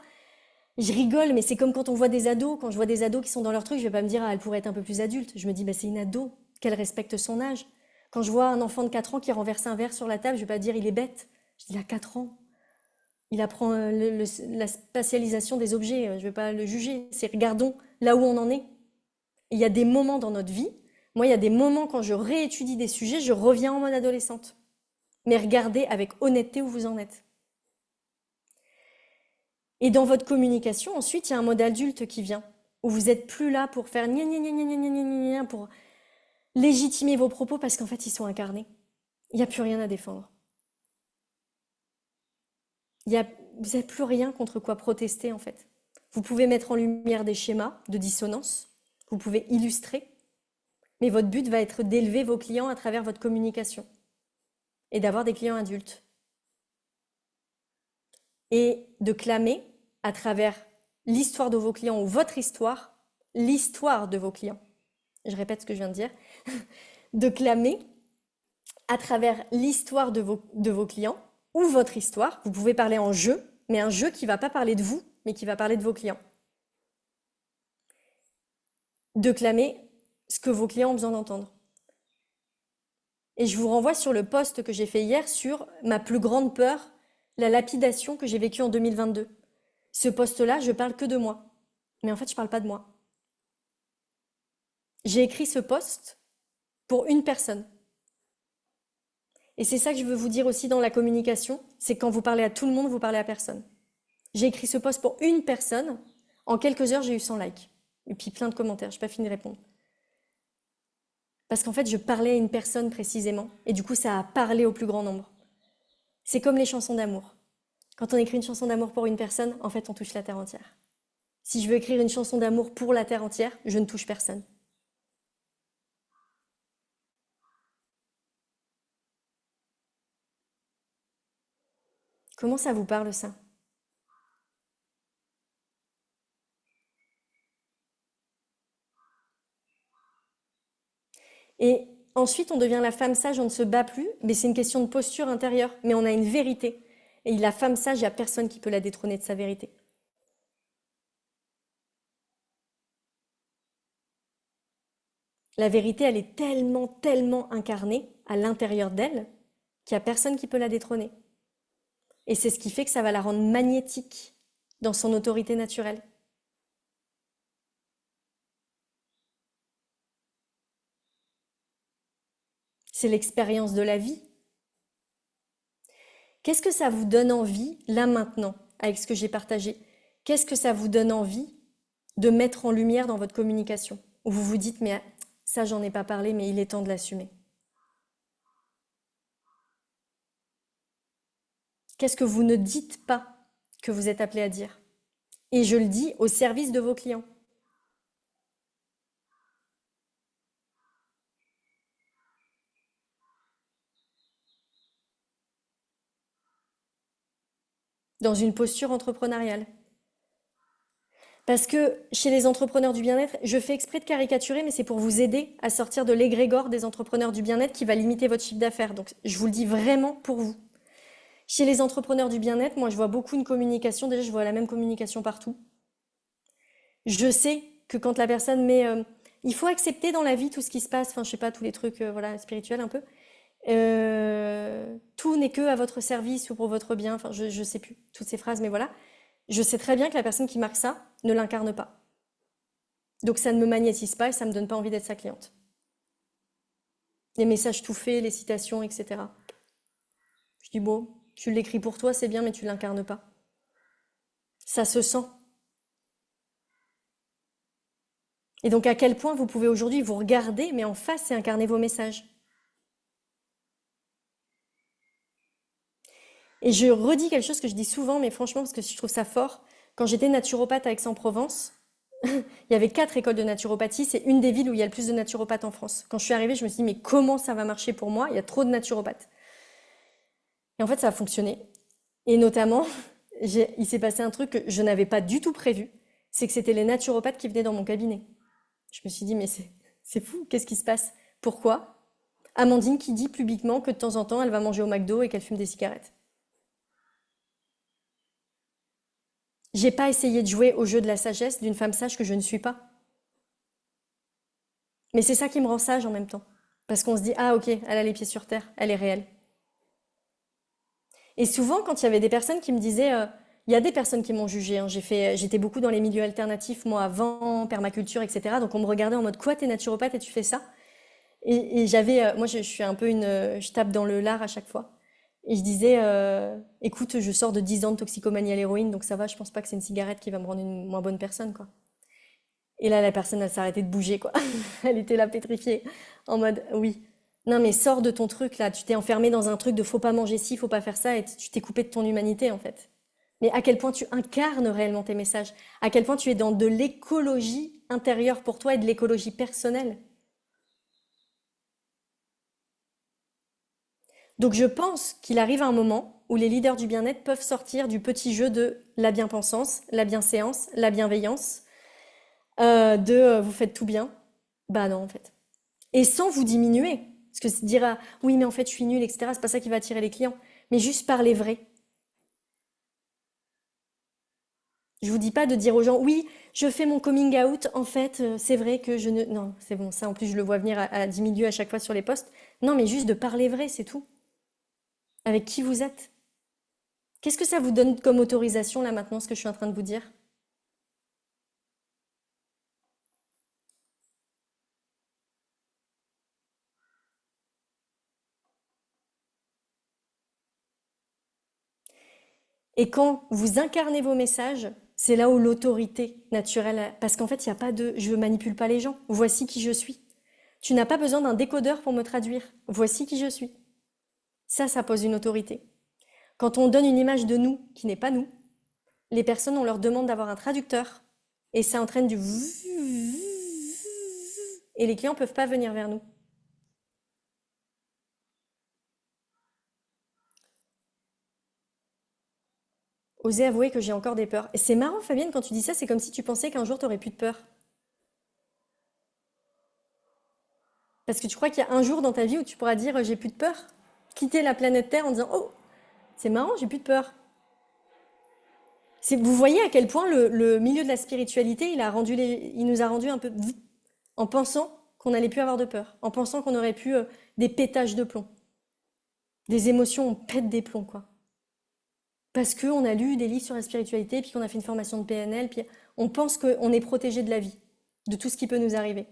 je rigole, mais c'est comme quand on voit des ados. Quand je vois des ados qui sont dans leur truc, je vais pas me dire, ah, elle pourrait être un peu plus adulte. Je me dis, bah, c'est une ado, qu'elle respecte son âge. Quand je vois un enfant de 4 ans qui renverse un verre sur la table, je vais pas dire, il est bête. Je dis, il a 4 ans. Il apprend la spatialisation des objets. Je vais pas le juger. C'est regardons là où on en est. Il y a des moments dans notre vie. Moi, il y a des moments quand je réétudie des sujets, je reviens en mode adolescente. Mais regardez avec honnêteté où vous en êtes. Et dans votre communication, ensuite, il y a un mode adulte qui vient, où vous n'êtes plus là pour faire gna gna gna gna gna gna gna gna, pour légitimer vos propos parce qu'en fait, ils sont incarnés. Il n'y a plus rien à défendre. Vous n'avez plus rien contre quoi protester, en fait. Vous pouvez mettre en lumière des schémas de dissonance, vous pouvez illustrer, mais votre but va être d'élever vos clients à travers votre communication et d'avoir des clients adultes. Et de clamer à travers l'histoire de vos clients ou votre histoire, l'histoire de vos clients. Je répète ce que je viens de dire. De clamer à travers l'histoire de vos clients ou votre histoire. Vous pouvez parler en jeu, mais un jeu qui ne va pas parler de vous, mais qui va parler de vos clients. De clamer ce que vos clients ont besoin d'entendre. Et je vous renvoie sur le post que j'ai fait hier sur ma plus grande peur, la lapidation que j'ai vécue en 2022. Ce post-là, je parle que de moi. Mais en fait, je ne parle pas de moi. J'ai écrit ce post pour une personne. Et c'est ça que je veux vous dire aussi dans la communication, c'est que quand vous parlez à tout le monde, vous parlez à personne. J'ai écrit ce post pour une personne. En quelques heures, j'ai eu 100 likes. Et puis plein de commentaires. Je n'ai pas fini de répondre. Parce qu'en fait, je parlais à une personne précisément. Et du coup, ça a parlé au plus grand nombre. C'est comme les chansons d'amour. Quand on écrit une chanson d'amour pour une personne, en fait, on touche la terre entière. Si je veux écrire une chanson d'amour pour la terre entière, je ne touche personne. Comment ça vous parle, ça? Et ensuite, on devient la femme sage, on ne se bat plus, mais c'est une question de posture intérieure. Mais on a une vérité. Et la femme sage, il n'y a personne qui peut la détrôner de sa vérité. La vérité, elle est tellement, tellement incarnée à l'intérieur d'elle qu'il n'y a personne qui peut la détrôner. Et c'est ce qui fait que ça va la rendre magnétique dans son autorité naturelle. C'est l'expérience de la vie. Qu'est-ce que ça vous donne envie, là maintenant, avec ce que j'ai partagé? Qu'est-ce que ça vous donne envie de mettre en lumière dans votre communication? Où vous vous dites, mais ça, j'en ai pas parlé, mais il est temps de l'assumer. Qu'est-ce que vous ne dites pas que vous êtes appelé à dire? Et je le dis au service de vos clients. dans une posture entrepreneuriale. Parce que chez les entrepreneurs du bien-être, je fais exprès de caricaturer, mais c'est pour vous aider à sortir de l'égrégore des entrepreneurs du bien-être qui va limiter votre chiffre d'affaires. Donc, je vous le dis vraiment pour vous. Chez les entrepreneurs du bien-être, moi, je vois beaucoup une communication. Déjà, je vois la même communication partout. Je sais que quand la personne met, il faut accepter dans la vie tout ce qui se passe. Enfin, je sais pas, tous les trucs, voilà, spirituels un peu. Tout n'est que à votre service ou pour votre bien. Enfin, je sais plus toutes ces phrases, mais voilà. Je sais très bien que la personne qui marque ça ne l'incarne pas. Donc ça ne me magnétise pas et ça me donne pas envie d'être sa cliente. Les messages tout faits, les citations, etc. Je dis bon, tu l'écris pour toi, c'est bien, mais tu l'incarnes pas. Ça se sent. Et donc à quel point vous pouvez aujourd'hui vous regarder, mais en face et incarner vos messages. Et je redis quelque chose que je dis souvent, mais franchement, parce que je trouve ça fort. Quand j'étais naturopathe à Aix-en-Provence, il y avait 4 écoles de naturopathie. C'est une des villes où il y a le plus de naturopathes en France. Quand je suis arrivée, je me suis dit, mais comment ça va marcher pour moi? Il y a trop de naturopathes. Et en fait, ça a fonctionné. Et notamment, il s'est passé un truc que je n'avais pas du tout prévu. C'est que c'était les naturopathes qui venaient dans mon cabinet. Je me suis dit, mais c'est fou, qu'est-ce qui se passe? Pourquoi? Amandine qui dit publiquement que de temps en temps, elle va manger au McDo et qu'elle fume des cigarettes. J'ai pas essayé de jouer au jeu de la sagesse d'une femme sage que je ne suis pas. Mais c'est ça qui me rend sage en même temps. Parce qu'on se dit, ah ok, elle a les pieds sur terre, elle est réelle. Et souvent, quand il y avait des personnes qui me disaient, il y a des personnes qui m'ont jugée, hein, j'étais beaucoup dans les milieux alternatifs, moi, avant, permaculture, etc. Donc on me regardait en mode, quoi, t'es naturopathe et tu fais ça? Et j'avais, moi je suis un peu je tape dans le lard à chaque fois. Et je disais, écoute, je sors de 10 ans de toxicomanie à l'héroïne, donc ça va, je pense pas que c'est une cigarette qui va me rendre une moins bonne personne, quoi. Et là, la personne, elle s'arrêtait de bouger, quoi. Elle était là pétrifiée, en mode, oui. Non, mais sors de ton truc, là. Tu t'es enfermé dans un truc de faut pas manger ci, faut pas faire ça, et tu t'es coupé de ton humanité, en fait. Mais à quel point tu incarnes réellement tes messages, à quel point tu es dans de l'écologie intérieure pour toi et de l'écologie personnelle. Donc je pense qu'il arrive un moment où les leaders du bien-être peuvent sortir du petit jeu de la bien-pensance, la bienséance, la bienveillance, vous faites tout bien. Bah non, en fait. Et sans vous diminuer. Parce que se dire, ah, oui, mais en fait, je suis nulle, etc., c'est pas ça qui va attirer les clients. Mais juste parler vrai. Je vous dis pas de dire aux gens, oui, je fais mon coming out, en fait, c'est vrai que je ne... Non, c'est bon, ça, en plus, je le vois venir à 10 000 lieues à chaque fois sur les posts. Non, mais juste de parler vrai, c'est tout. Avec qui vous êtes. Qu'est-ce que ça vous donne comme autorisation, là, maintenant, ce que je suis en train de vous dire? Et quand vous incarnez vos messages, c'est là où l'autorité naturelle, parce qu'en fait, il n'y a pas de je manipule pas les gens, voici qui je suis. Tu n'as pas besoin d'un décodeur pour me traduire, voici qui je suis. Ça pose une autorité. Quand on donne une image de nous qui n'est pas nous, les personnes, on leur demande d'avoir un traducteur et ça entraîne du et les clients ne peuvent pas venir vers nous. Osez avouer que j'ai encore des peurs. Et c'est marrant, Fabienne, quand tu dis ça, c'est comme si tu pensais qu'un jour tu n'aurais plus de peur. Parce que tu crois qu'il y a un jour dans ta vie où tu pourras dire j'ai plus de peur. Quitter la planète Terre en disant oh, c'est marrant, j'ai plus de peur. Vous voyez à quel point le milieu de la spiritualité, il nous a rendu un peu en pensant qu'on n'allait plus avoir de peur, en pensant qu'on aurait pu des pétages de plomb. Des émotions, on pète des plombs, quoi. Parce qu'on a lu des livres sur la spiritualité, puis qu'on a fait une formation de PNL, puis on pense qu'on est protégé de la vie, de tout ce qui peut nous arriver.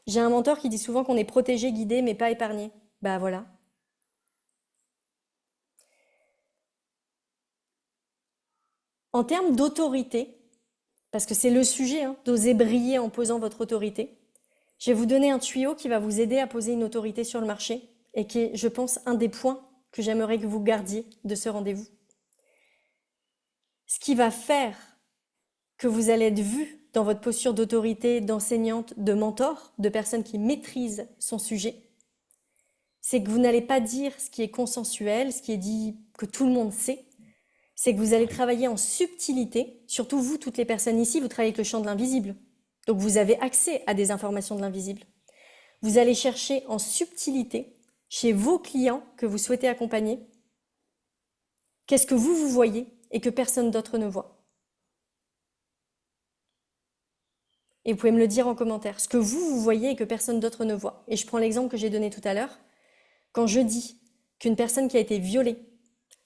J'ai un mentor qui dit souvent qu'on est protégé, guidé, mais pas épargné. Bah voilà. En termes d'autorité, parce que c'est le sujet, hein, d'oser briller en posant votre autorité, je vais vous donner un tuyau qui va vous aider à poser une autorité sur le marché et qui est, je pense, un des points que j'aimerais que vous gardiez de ce rendez-vous. Ce qui va faire que vous allez être vu dans votre posture d'autorité, d'enseignante, de mentor, de personne qui maîtrise son sujet, c'est que vous n'allez pas dire ce qui est consensuel, ce qui est dit que tout le monde sait, c'est que vous allez travailler en subtilité, surtout vous, toutes les personnes ici, vous travaillez avec le champ de l'invisible. Donc vous avez accès à des informations de l'invisible. Vous allez chercher en subtilité chez vos clients que vous souhaitez accompagner, qu'est-ce que vous voyez et que personne d'autre ne voit. Et vous pouvez me le dire en commentaire, ce que vous voyez et que personne d'autre ne voit. Et je prends l'exemple que j'ai donné tout à l'heure. Quand je dis qu'une personne qui a été violée,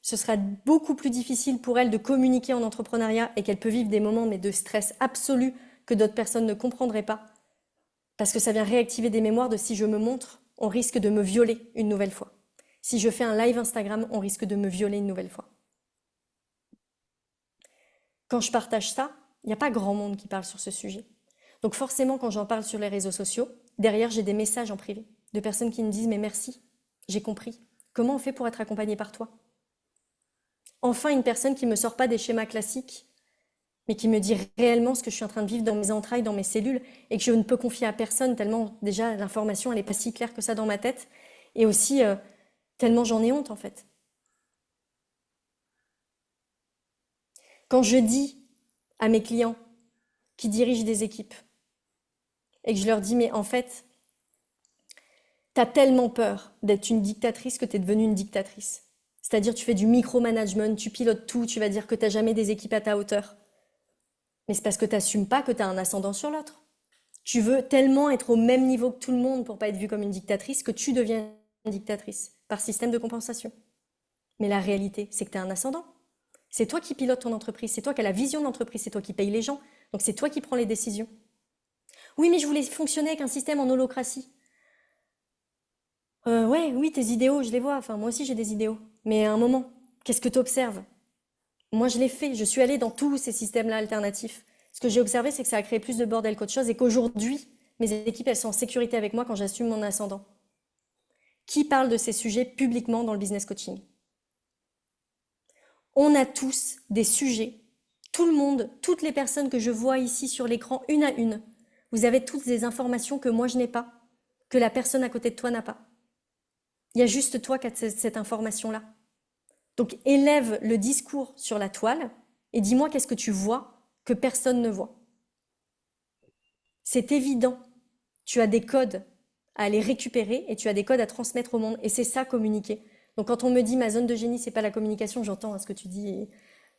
ce sera beaucoup plus difficile pour elle de communiquer en entrepreneuriat et qu'elle peut vivre des moments mais de stress absolu que d'autres personnes ne comprendraient pas, parce que ça vient réactiver des mémoires de si je me montre, on risque de me violer une nouvelle fois. Si je fais un live Instagram, on risque de me violer une nouvelle fois. Quand je partage ça, il n'y a pas grand monde qui parle sur ce sujet. Donc forcément, quand j'en parle sur les réseaux sociaux, derrière, j'ai des messages en privé de personnes qui me disent « mais merci, j'ai compris. Comment on fait pour être accompagné par toi ?» Enfin, une personne qui ne me sort pas des schémas classiques, mais qui me dit réellement ce que je suis en train de vivre dans mes entrailles, dans mes cellules, et que je ne peux confier à personne tellement déjà l'information, elle n'est pas si claire que ça dans ma tête, et aussi tellement j'en ai honte en fait. Quand je dis à mes clients qui dirigent des équipes, et que je leur dis, mais en fait, t'as tellement peur d'être une dictatrice que t'es devenue une dictatrice. C'est-à-dire tu fais du micromanagement, tu pilotes tout, tu vas dire que t'as jamais des équipes à ta hauteur. Mais c'est parce que t'assumes pas que t'as un ascendant sur l'autre. Tu veux tellement être au même niveau que tout le monde pour pas être vue comme une dictatrice que tu deviens une dictatrice par système de compensation. Mais la réalité, c'est que t'as un ascendant. C'est toi qui pilotes ton entreprise, c'est toi qui as la vision de l'entreprise, c'est toi qui payes les gens, donc c'est toi qui prends les décisions. Oui, mais je voulais fonctionner avec un système en holocratie. Ouais, oui, tes idéaux, je les vois. Enfin, moi aussi, j'ai des idéaux. Mais à un moment, qu'est-ce que tu observes? Moi, je l'ai fait. Je suis allée dans tous ces systèmes-là alternatifs. Ce que j'ai observé, c'est que ça a créé plus de bordel qu'autre chose et qu'aujourd'hui, mes équipes, elles sont en sécurité avec moi quand j'assume mon ascendant. Qui parle de ces sujets publiquement dans le business coaching? On a tous des sujets. Tout le monde, toutes les personnes que je vois ici sur l'écran, une à une, vous avez toutes des informations que moi je n'ai pas, que la personne à côté de toi n'a pas. Il y a juste toi qui as cette information-là. Donc élève le discours sur la toile et dis-moi qu'est-ce que tu vois que personne ne voit. C'est évident. Tu as des codes à aller récupérer et tu as des codes à transmettre au monde. Et c'est ça, communiquer. Donc quand on me dit ma zone de génie, c'est pas la communication, j'entends ce que tu dis et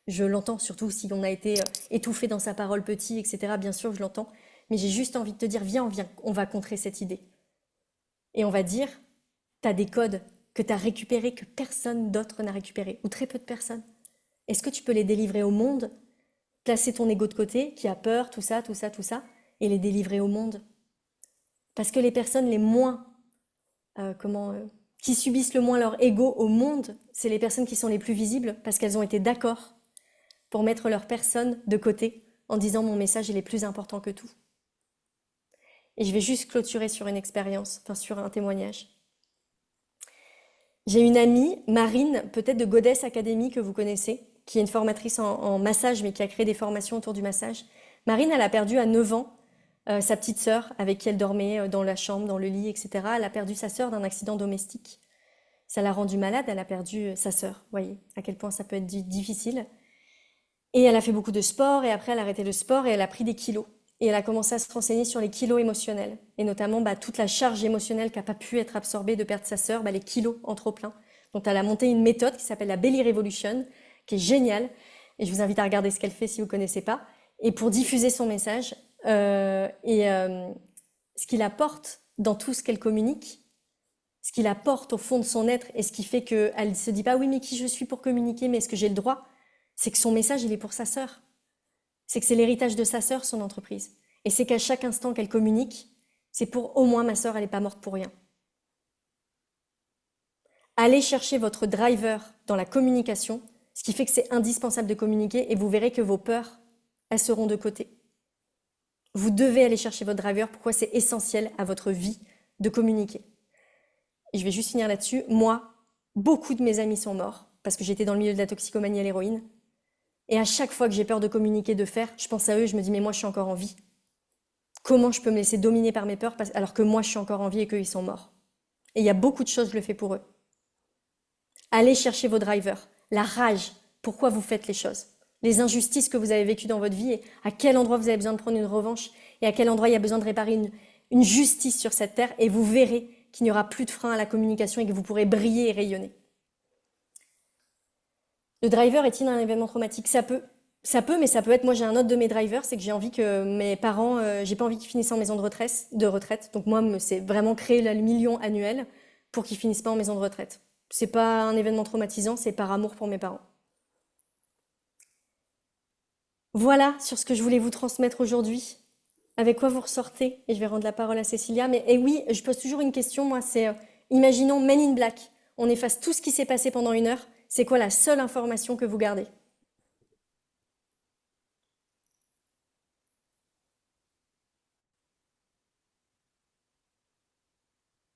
je l'entends, surtout si on a été étouffé dans sa parole petit, etc. Bien sûr, je l'entends. Mais j'ai juste envie de te dire, viens, on va contrer cette idée. Et on va dire, tu as des codes que tu as récupérés que personne d'autre n'a récupérés, ou très peu de personnes. Est-ce que tu peux les délivrer au monde, placer ton ego de côté, qui a peur, tout ça, tout ça, tout ça, et les délivrer au monde? Parce que les personnes les moins, qui subissent le moins leur ego au monde, c'est les personnes qui sont les plus visibles, parce qu'elles ont été d'accord pour mettre leur personne de côté, en disant mon message il est plus important que tout. Et je vais juste clôturer sur une expérience, enfin sur un témoignage. J'ai une amie, Marine, peut-être de Goddess Academy que vous connaissez, qui est une formatrice en massage, mais qui a créé des formations autour du massage. Marine, elle a perdu à 9 ans sa petite sœur, avec qui elle dormait dans la chambre, dans le lit, etc. Elle a perdu sa sœur d'un accident domestique. Ça l'a rendue malade, elle a perdu sa sœur. Vous voyez à quel point ça peut être difficile. Et elle a fait beaucoup de sport, et après elle a arrêté le sport, et elle a pris des kilos. Et elle a commencé à se renseigner sur les kilos émotionnels, et notamment toute la charge émotionnelle qui n'a pas pu être absorbée de perdre sa sœur, les kilos en trop plein. Donc elle a monté une méthode qui s'appelle la Belly Revolution, qui est géniale, et je vous invite à regarder ce qu'elle fait si vous ne connaissez pas, et pour diffuser son message, ce qu'il apporte dans tout ce qu'elle communique, ce qu'il apporte au fond de son être, et ce qui fait qu'elle ne se dit pas « oui, mais qui je suis pour communiquer, mais est-ce que j'ai le droit ?» C'est que son message, il est pour sa sœur. C'est que c'est l'héritage de sa sœur, son entreprise. Et c'est qu'à chaque instant qu'elle communique, c'est pour au moins ma sœur, elle n'est pas morte pour rien. Allez chercher votre driver dans la communication, ce qui fait que c'est indispensable de communiquer et vous verrez que vos peurs, elles seront de côté. Vous devez aller chercher votre driver, pourquoi c'est essentiel à votre vie de communiquer. Et je vais juste finir là-dessus. Moi, beaucoup de mes amis sont morts parce que j'étais dans le milieu de la toxicomanie à l'héroïne. Et à chaque fois que j'ai peur de communiquer, de faire, je pense à eux, je me dis mais moi je suis encore en vie. Comment je peux me laisser dominer par mes peurs alors que moi je suis encore en vie et qu'eux ils sont morts? Et il y a beaucoup de choses, je le fais pour eux. Allez chercher vos drivers, la rage, pourquoi vous faites les choses, les injustices que vous avez vécues dans votre vie et à quel endroit vous avez besoin de prendre une revanche et à quel endroit il y a besoin de réparer une justice sur cette terre et vous verrez qu'il n'y aura plus de frein à la communication et que vous pourrez briller et rayonner. Le driver est-il un événement traumatique? Mais ça peut être. Moi, j'ai un autre de mes drivers, c'est que j'ai envie que mes parents, j'ai pas envie qu'ils finissent en maison de retraite. Donc moi, c'est vraiment créer le million annuel pour qu'ils finissent pas en maison de retraite. C'est pas un événement traumatisant, c'est par amour pour mes parents. Voilà sur ce que je voulais vous transmettre aujourd'hui. Avec quoi vous ressortez? Et je vais rendre la parole à Cécilia. Mais et oui, je pose toujours une question, moi, c'est imaginons Men in Black. On efface tout ce qui s'est passé pendant une heure. C'est quoi la seule information que vous gardez?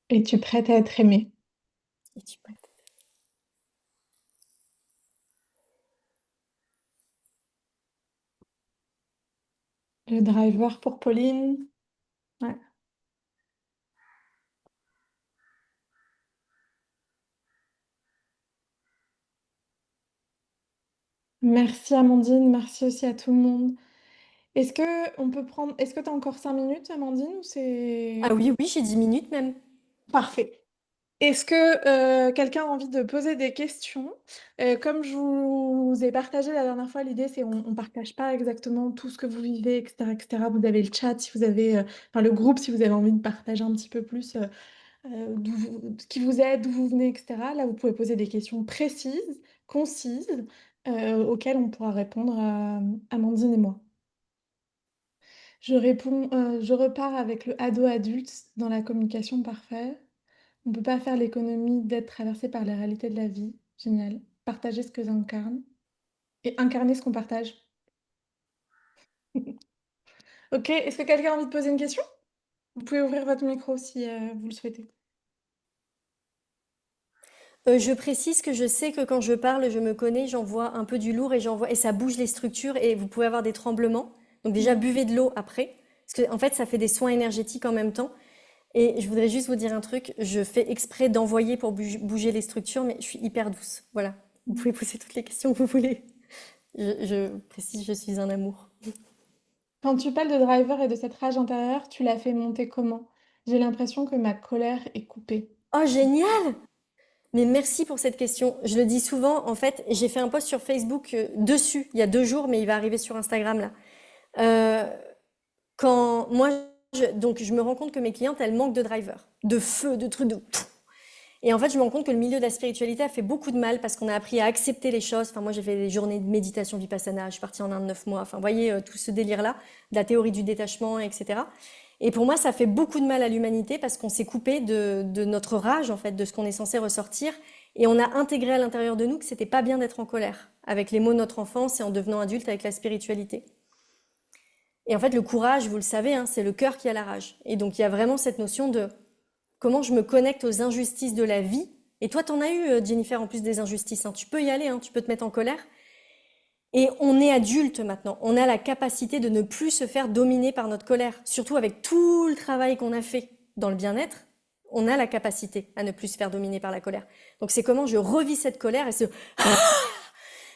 Es-tu prête à être aimée? Et tu peux- Le driver pour Pauline. Ouais. Merci Amandine, merci aussi à tout le monde. Est-ce que tu as encore 5 minutes, Amandine, ou c'est... Ah oui, oui, j'ai 10 minutes même. Parfait. Est-ce que quelqu'un a envie de poser des questions? Comme je vous ai partagé la dernière fois, l'idée c'est on ne partage pas exactement tout ce que vous vivez, etc., etc. Vous avez le chat si vous avez, enfin le groupe si vous avez envie de partager un petit peu plus ce qui vous aide, d'où vous venez, etc. Là, vous pouvez poser des questions précises, concises, auxquelles on pourra répondre Amandine et moi. Je repars avec le ado-adulte dans la communication parfaite. On ne peut pas faire l'économie d'être traversé par les réalités de la vie. Génial. Partager ce que j'incarne et incarner ce qu'on partage. Ok, est-ce que quelqu'un a envie de poser une question? Vous pouvez ouvrir votre micro si vous le souhaitez. Je précise que je sais que quand je parle, je me connais, j'envoie un peu du lourd et ça bouge les structures et vous pouvez avoir des tremblements. Donc déjà, Mm. buvez de l'eau après. Parce que en fait, ça fait des soins énergétiques en même temps. Et je voudrais juste vous dire un truc, je fais exprès d'envoyer pour bouger les structures, mais je suis hyper douce. Voilà. Vous pouvez poser toutes les questions que vous voulez. Je précise, je suis un amour. Quand tu parles de driver et de cette rage intérieure, tu l'as fait monter comment? J'ai l'impression que ma colère est coupée. Oh, génial! Mais merci pour cette question. Je le dis souvent, en fait, j'ai fait un post sur Facebook dessus il y a 2 jours, mais il va arriver sur Instagram là. Euh, quand moi, donc je me rends compte que mes clientes, elles manquent de driver, de feu, de trucs de... Et en fait, je me rends compte que le milieu de la spiritualité a fait beaucoup de mal parce qu'on a appris à accepter les choses. Enfin, moi, j'ai fait des journées de méditation vipassana, je suis partie en Inde 9 mois. Enfin, vous voyez, tout ce délire-là, de la théorie du détachement, etc. Et pour moi, ça fait beaucoup de mal à l'humanité parce qu'on s'est coupé de notre rage, en fait, de ce qu'on est censé ressortir. Et on a intégré à l'intérieur de nous que c'était pas bien d'être en colère, avec les mots de notre enfance et en devenant adulte avec la spiritualité. Et en fait, le courage, vous le savez, hein, c'est le cœur qui a la rage. Et donc, il y a vraiment cette notion de comment je me connecte aux injustices de la vie. Et toi, t'en as eu, Jennifer, en plus des injustices, hein. Tu peux y aller, hein, tu peux te mettre en colère. Et on est adulte maintenant. On a la capacité de ne plus se faire dominer par notre colère. Surtout avec tout le travail qu'on a fait dans le bien-être, on a la capacité à ne plus se faire dominer par la colère. Donc c'est comment je revis cette colère et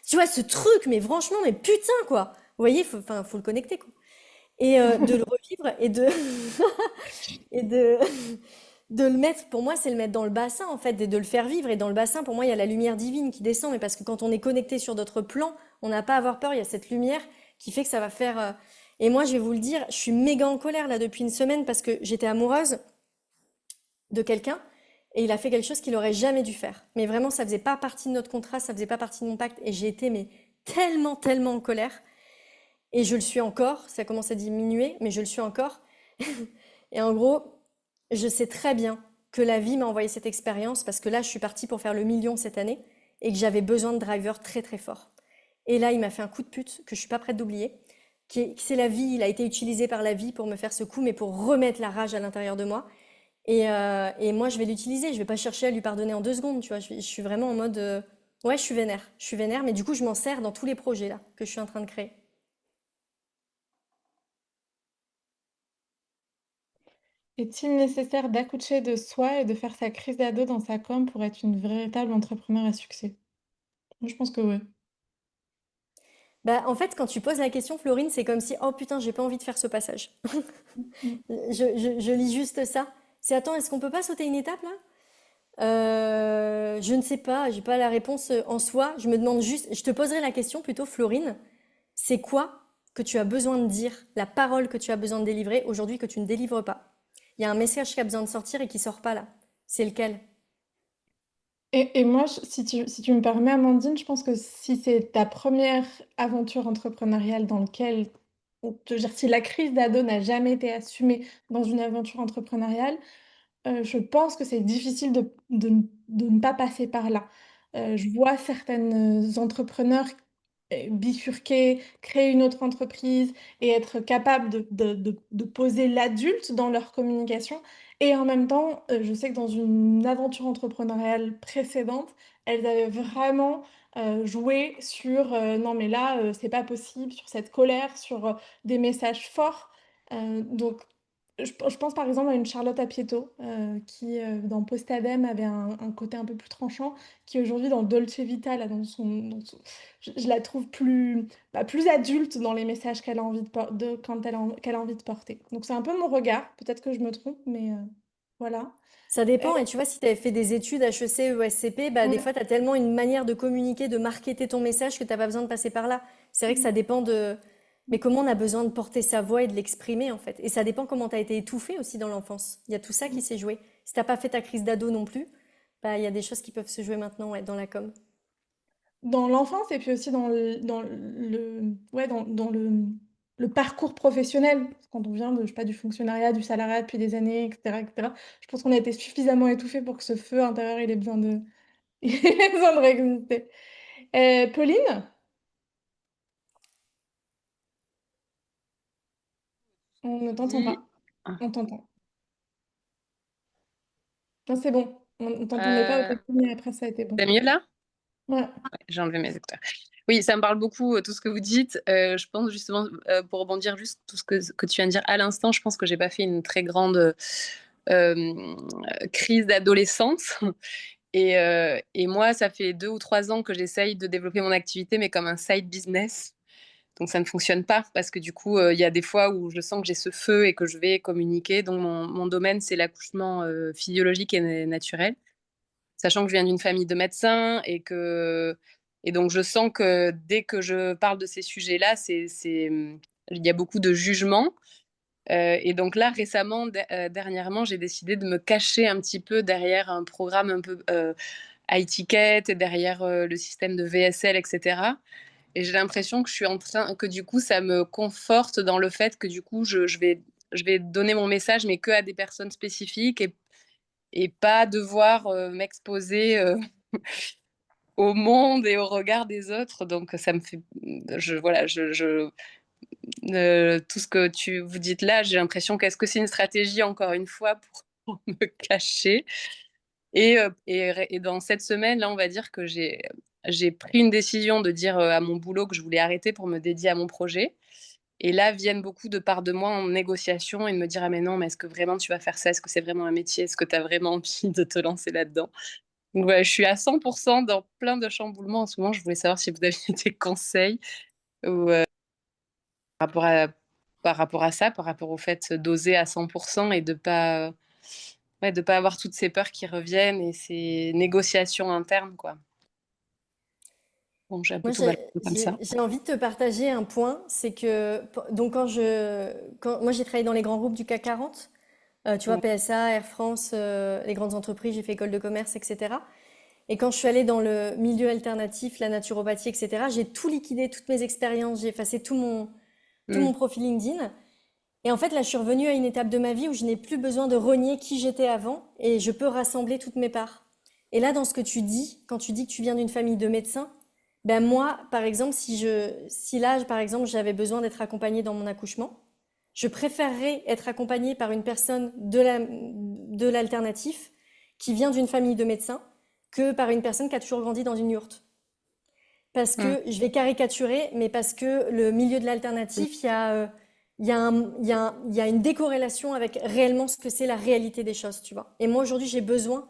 tu vois, ce truc, mais franchement, mais putain, quoi. Vous voyez, faut le connecter, quoi. Et de le revivre et de le mettre, pour moi, c'est le mettre dans le bassin, en fait, et de le faire vivre. Et dans le bassin, pour moi, il y a la lumière divine qui descend. Mais parce que quand on est connecté sur d'autres plans, on n'a pas à avoir peur. Il y a cette lumière qui fait que ça va faire. Et moi, je vais vous le dire, je suis méga en colère là depuis une semaine parce que j'étais amoureuse de quelqu'un et il a fait quelque chose qu'il aurait jamais dû faire. Mais vraiment, ça faisait pas partie de notre contrat, ça faisait pas partie de mon pacte. Et j'ai été mais tellement, tellement en colère. Et je le suis encore. Ça commence à diminuer, mais je le suis encore. Et en gros, je sais très bien que la vie m'a envoyé cette expérience parce que là, je suis partie pour faire le million cette année et que j'avais besoin de drivers très très forts. Et là, il m'a fait un coup de pute que je suis pas prête d'oublier. C'est la vie, il a été utilisé par la vie pour me faire ce coup, mais pour remettre la rage à l'intérieur de moi. Et moi, je vais l'utiliser. Je vais pas chercher à lui pardonner en 2 secondes. Tu vois, je suis vraiment en mode, ouais, je suis vénère. Je suis vénère, mais du coup, je m'en sers dans tous les projets là que je suis en train de créer. Est-il nécessaire d'accoucher de soi et de faire sa crise d'ado dans sa com pour être une véritable entrepreneur à succès? Moi, je pense que oui. Bah, en fait, quand tu poses la question, Florine, c'est comme si, oh putain, j'ai pas envie de faire ce passage. Mmh. Je lis juste ça. C'est, attends, est-ce qu'on peut pas sauter une étape là? Je ne sais pas, j'ai pas la réponse en soi. Je me demande juste, je te poserai la question plutôt, Florine, c'est quoi que tu as besoin de dire, la parole que tu as besoin de délivrer aujourd'hui que tu ne délivres pas? Il y a un message qui a besoin de sortir et qui sort pas là. C'est lequel? Et moi, si tu me permets, Amandine, je pense que si c'est ta première aventure entrepreneuriale dans lequel je veux dire, si la crise d'ado n'a jamais été assumée dans une aventure entrepreneuriale, je pense que c'est difficile de ne pas passer par là. Je vois certaines entrepreneurs, bifurquer, créer une autre entreprise et être capable de poser l'adulte dans leur communication et en même temps, je sais que dans une aventure entrepreneuriale précédente, elles avaient vraiment, joué sur, «Non mais là, c'est pas possible», sur cette colère, sur, des messages forts, donc je pense par exemple à une Charlotte Apietto, qui, dans Postadem avait un côté un peu plus tranchant, qui aujourd'hui dans Dolce Vita, là, dans son je la trouve plus, bah, plus adulte dans les messages qu'elle a envie de quand qu'elle a envie de porter. Donc c'est un peu mon regard, peut-être que je me trompe, mais voilà. Ça Et dépend, et tu vois, si tu avais fait des études HEC ou SCP, bah, des ouais. fois, tu as tellement une manière de communiquer, de marketer ton message que tu n'as pas besoin de passer par là. C'est vrai que ça Mmh. dépend de... Mais comment on a besoin de porter sa voix et de l'exprimer, en fait. Et ça dépend comment tu as été étouffé aussi dans l'enfance. Il y a tout ça qui s'est joué. Si t'as pas fait ta crise d'ado non plus, bah, il y a des choses qui peuvent se jouer maintenant, ouais, dans la com. Dans l'enfance et puis aussi dans le ouais, dans le parcours professionnel. Quand on vient de, je sais pas, du fonctionnariat, du salariat depuis des années et cetera, je pense qu'on a été suffisamment étouffés pour que ce feu intérieur, il ait besoin de il ait besoin de réexister. Pauline? On ne t'entend Dis, pas. On t'entend. Non, c'est bon. On t'entendait pas au euh, début, mais après ça a été bon. c'est mieux là? Ouais. Ouais, j'ai enlevé mes écouteurs. Oui, ça me parle beaucoup tout ce que vous dites. Je pense justement, pour rebondir juste tout ce que tu viens de dire à l'instant, je pense que j'ai pas fait une très grande crise d'adolescence. Et moi, ça fait 2 ou 3 ans que j'essaye de développer mon activité, mais comme un side business. Donc ça ne fonctionne pas parce que du coup, il y a des fois où je sens que j'ai ce feu et que je vais communiquer. Donc mon domaine, c'est l'accouchement physiologique et naturel. Sachant que je viens d'une famille de médecins et donc je sens que dès que je parle de ces sujets-là, il y a beaucoup de jugement. Et donc là, récemment, dernièrement, j'ai décidé de me cacher un petit peu derrière un programme un peu à étiquette et derrière le système de VSL, etc. Et j'ai l'impression que je suis en train, que du coup, ça me conforte dans le fait que du coup, je vais donner mon message, mais que à des personnes spécifiques et pas devoir m'exposer au monde et au regard des autres. Donc ça me fait, voilà, tout ce que vous dites là, j'ai l'impression qu'est-ce que c'est une stratégie encore une fois pour me cacher. Et dans cette semaine là, on va dire que j'ai pris une décision de dire à mon boulot que je voulais arrêter pour me dédier à mon projet. Et là viennent beaucoup de parts de moi en négociation et de me dire ah mais non, mais est-ce que vraiment tu vas faire ça? Est-ce que c'est vraiment un métier? Est-ce que tu as vraiment envie de te lancer là-dedans? Donc ouais, je suis à 100% dans plein de chamboulements en ce moment. Je voulais savoir si vous aviez des conseils ou, par rapport à par rapport à ça, par rapport au fait d'oser à 100% et de pas, ouais, de pas avoir toutes ces peurs qui reviennent et ces négociations internes, quoi. Bon, j'ai un peu Moi, tout balancé comme ça. j'ai envie de te partager un point, c'est que donc quand moi j'ai travaillé dans les grands groupes du CAC 40, tu vois Mmh, PSA, Air France, les grandes entreprises, j'ai fait école de commerce, etc. Et quand je suis allée dans le milieu alternatif, la naturopathie, etc., j'ai tout liquidé, toutes mes expériences, j'ai effacé tout mmh, mon profil LinkedIn. Et en fait, là, je suis revenue à une étape de ma vie où je n'ai plus besoin de renier qui j'étais avant et je peux rassembler toutes mes parts. Et là, dans ce que tu dis, quand tu dis que tu viens d'une famille de médecins, ben moi, par exemple, si là, par exemple, j'avais besoin d'être accompagnée dans mon accouchement, je préférerais être accompagnée par une personne de l'alternatif qui vient d'une famille de médecins que par une personne qui a toujours grandi dans une yourte. Parce mmh, que, je vais caricaturer, mais parce que le milieu de mmh. l'alternatif, il y a une décorrélation avec réellement ce que c'est la réalité des choses, tu vois. Et moi, aujourd'hui, j'ai besoin,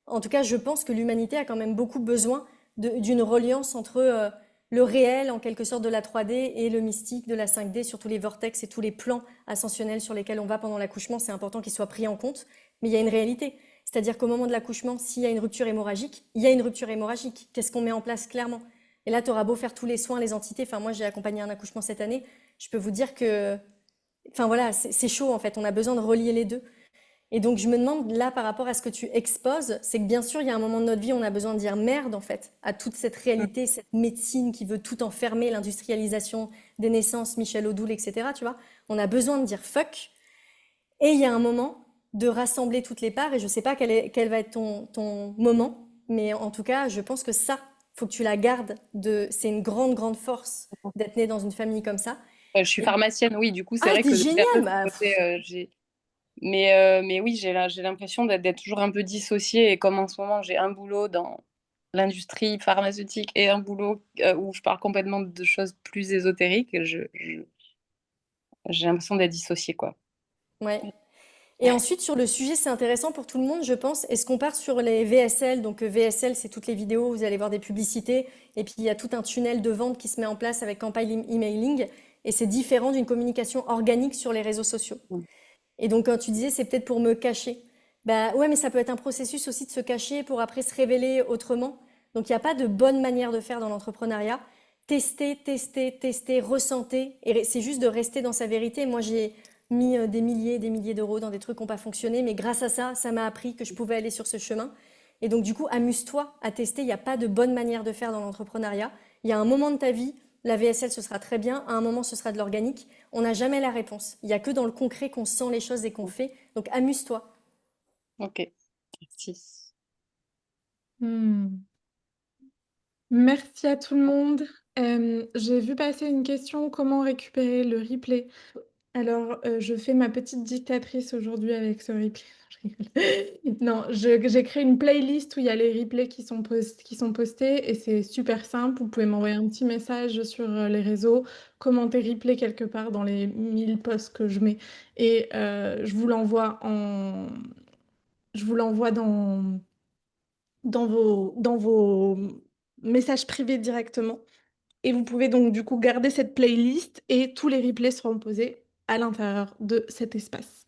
en tout cas, je pense que l'humanité a quand même beaucoup besoin d'une reliance entre le réel en quelque sorte de la 3D et le mystique de la 5D sur tous les vortex et tous les plans ascensionnels sur lesquels on va pendant l'accouchement. C'est important qu'ils soient pris en compte, mais il y a une réalité. C'est-à-dire qu'au moment de l'accouchement, s'il y a une rupture hémorragique, il y a une rupture hémorragique. Qu'est-ce qu'on met en place clairement? Et là, tu auras beau faire tous les soins, les entités. Enfin, moi, j'ai accompagné un accouchement cette année. Je peux vous dire que, enfin voilà, c'est chaud en fait. On a besoin de relier les deux. Et donc, je me demande là, par rapport à ce que tu exposes, c'est que bien sûr, il y a un moment de notre vie où on a besoin de dire merde, en fait, à toute cette réalité, cette médecine qui veut tout enfermer, l'industrialisation des naissances, Michel Odoul, etc. Tu vois, on a besoin de dire fuck. Et il y a un moment de rassembler toutes les parts. Et je sais pas quel va être ton moment, mais en tout cas, je pense que ça, faut que tu la gardes. C'est une grande, grande force d'être né dans une famille comme ça. Je suis Et, pharmacienne, oui, du coup, c'est ah, vrai t'es que j'ai un peu génial! ce Bah, côté, mais oui, j'ai l'impression d'être toujours un peu dissociée. Et comme en ce moment, j'ai un boulot dans l'industrie pharmaceutique et un boulot où je parle complètement de choses plus ésotériques, j'ai l'impression d'être dissociée, quoi. ouais. Et ensuite, sur le sujet, c'est intéressant pour tout le monde, je pense. Est-ce qu'on part sur les VSL? Donc, VSL, c'est toutes les vidéos, vous allez voir des publicités. Et puis, il y a tout un tunnel de vente qui se met en place avec campagne emailing. Et c'est différent d'une communication organique sur les réseaux sociaux. Mm. Et donc, quand tu disais, c'est peut-être pour me cacher. Bah ouais, mais ça peut être un processus aussi de se cacher pour après se révéler autrement. Donc, il n'y a pas de bonne manière de faire dans l'entrepreneuriat. Tester, tester, tester, ressenter. Et c'est juste de rester dans sa vérité. Moi, j'ai mis des milliers d'euros dans des trucs qui n'ont pas fonctionné. Mais grâce à ça, ça m'a appris que je pouvais aller sur ce chemin. Et donc, du coup, amuse-toi à tester. Il n'y a pas de bonne manière de faire dans l'entrepreneuriat. Il y a un moment de ta vie, la VSL, ce sera très bien. À un moment, ce sera de l'organique. On n'a jamais la réponse. Il n'y a que dans le concret qu'on sent les choses et qu'on fait. Donc amuse-toi. Ok, merci. Hmm. Merci à tout le monde. J'ai vu passer une question, comment récupérer le replay? Alors, je fais ma petite dictatrice aujourd'hui avec ce replay. Je rigole. Non, j'ai créé une playlist où il y a les replays qui sont postés et c'est super simple. Vous pouvez m'envoyer un petit message sur les réseaux, commenter replay quelque part dans les 1000 posts que je mets et je vous l'envoie dans vos messages privés directement. Et vous pouvez donc du coup garder cette playlist et tous les replays seront posés à l'intérieur de cet espace.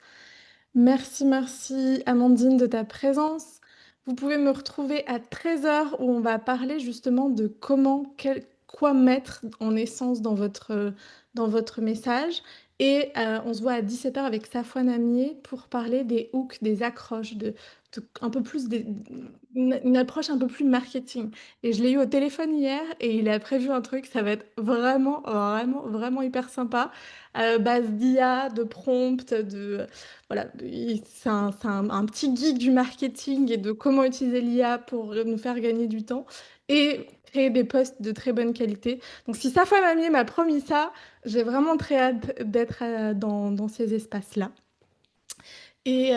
Merci, merci Amandine de ta présence. Vous pouvez me retrouver à 13h où on va parler justement de quoi mettre en essence dans votre message. Et on se voit à 17h avec Safouane Amier pour parler des hooks, des accroches, un peu plus une approche un peu plus marketing. Et je l'ai eu au téléphone hier et il a prévu un truc, ça va être vraiment, vraiment, vraiment hyper sympa. Base d'IA, de prompt, voilà, un petit guide du marketing et de comment utiliser l'IA pour nous faire gagner du temps et créer des posts de très bonne qualité. Donc si Safwan Amier m'a promis ça, j'ai vraiment très hâte d'être dans ces espaces-là. Et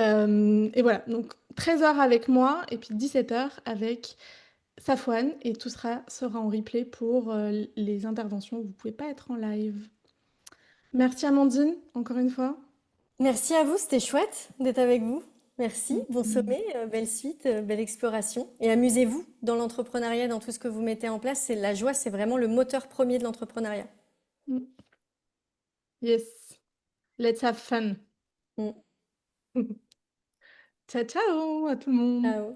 voilà, donc 13h avec moi et puis 17h avec Safwan et tout sera en replay pour les interventions où vous ne pouvez pas être en live. Merci Amandine, encore une fois. Merci à vous, c'était chouette d'être avec vous. Merci, bon Mhm. sommet, belle suite, belle exploration. Et amusez-vous dans l'entrepreneuriat, dans tout ce que vous mettez en place. C'est la joie, c'est vraiment le moteur premier de l'entrepreneuriat. Yes, let's have fun. Mm. Ciao, ciao à tout le monde. Ciao.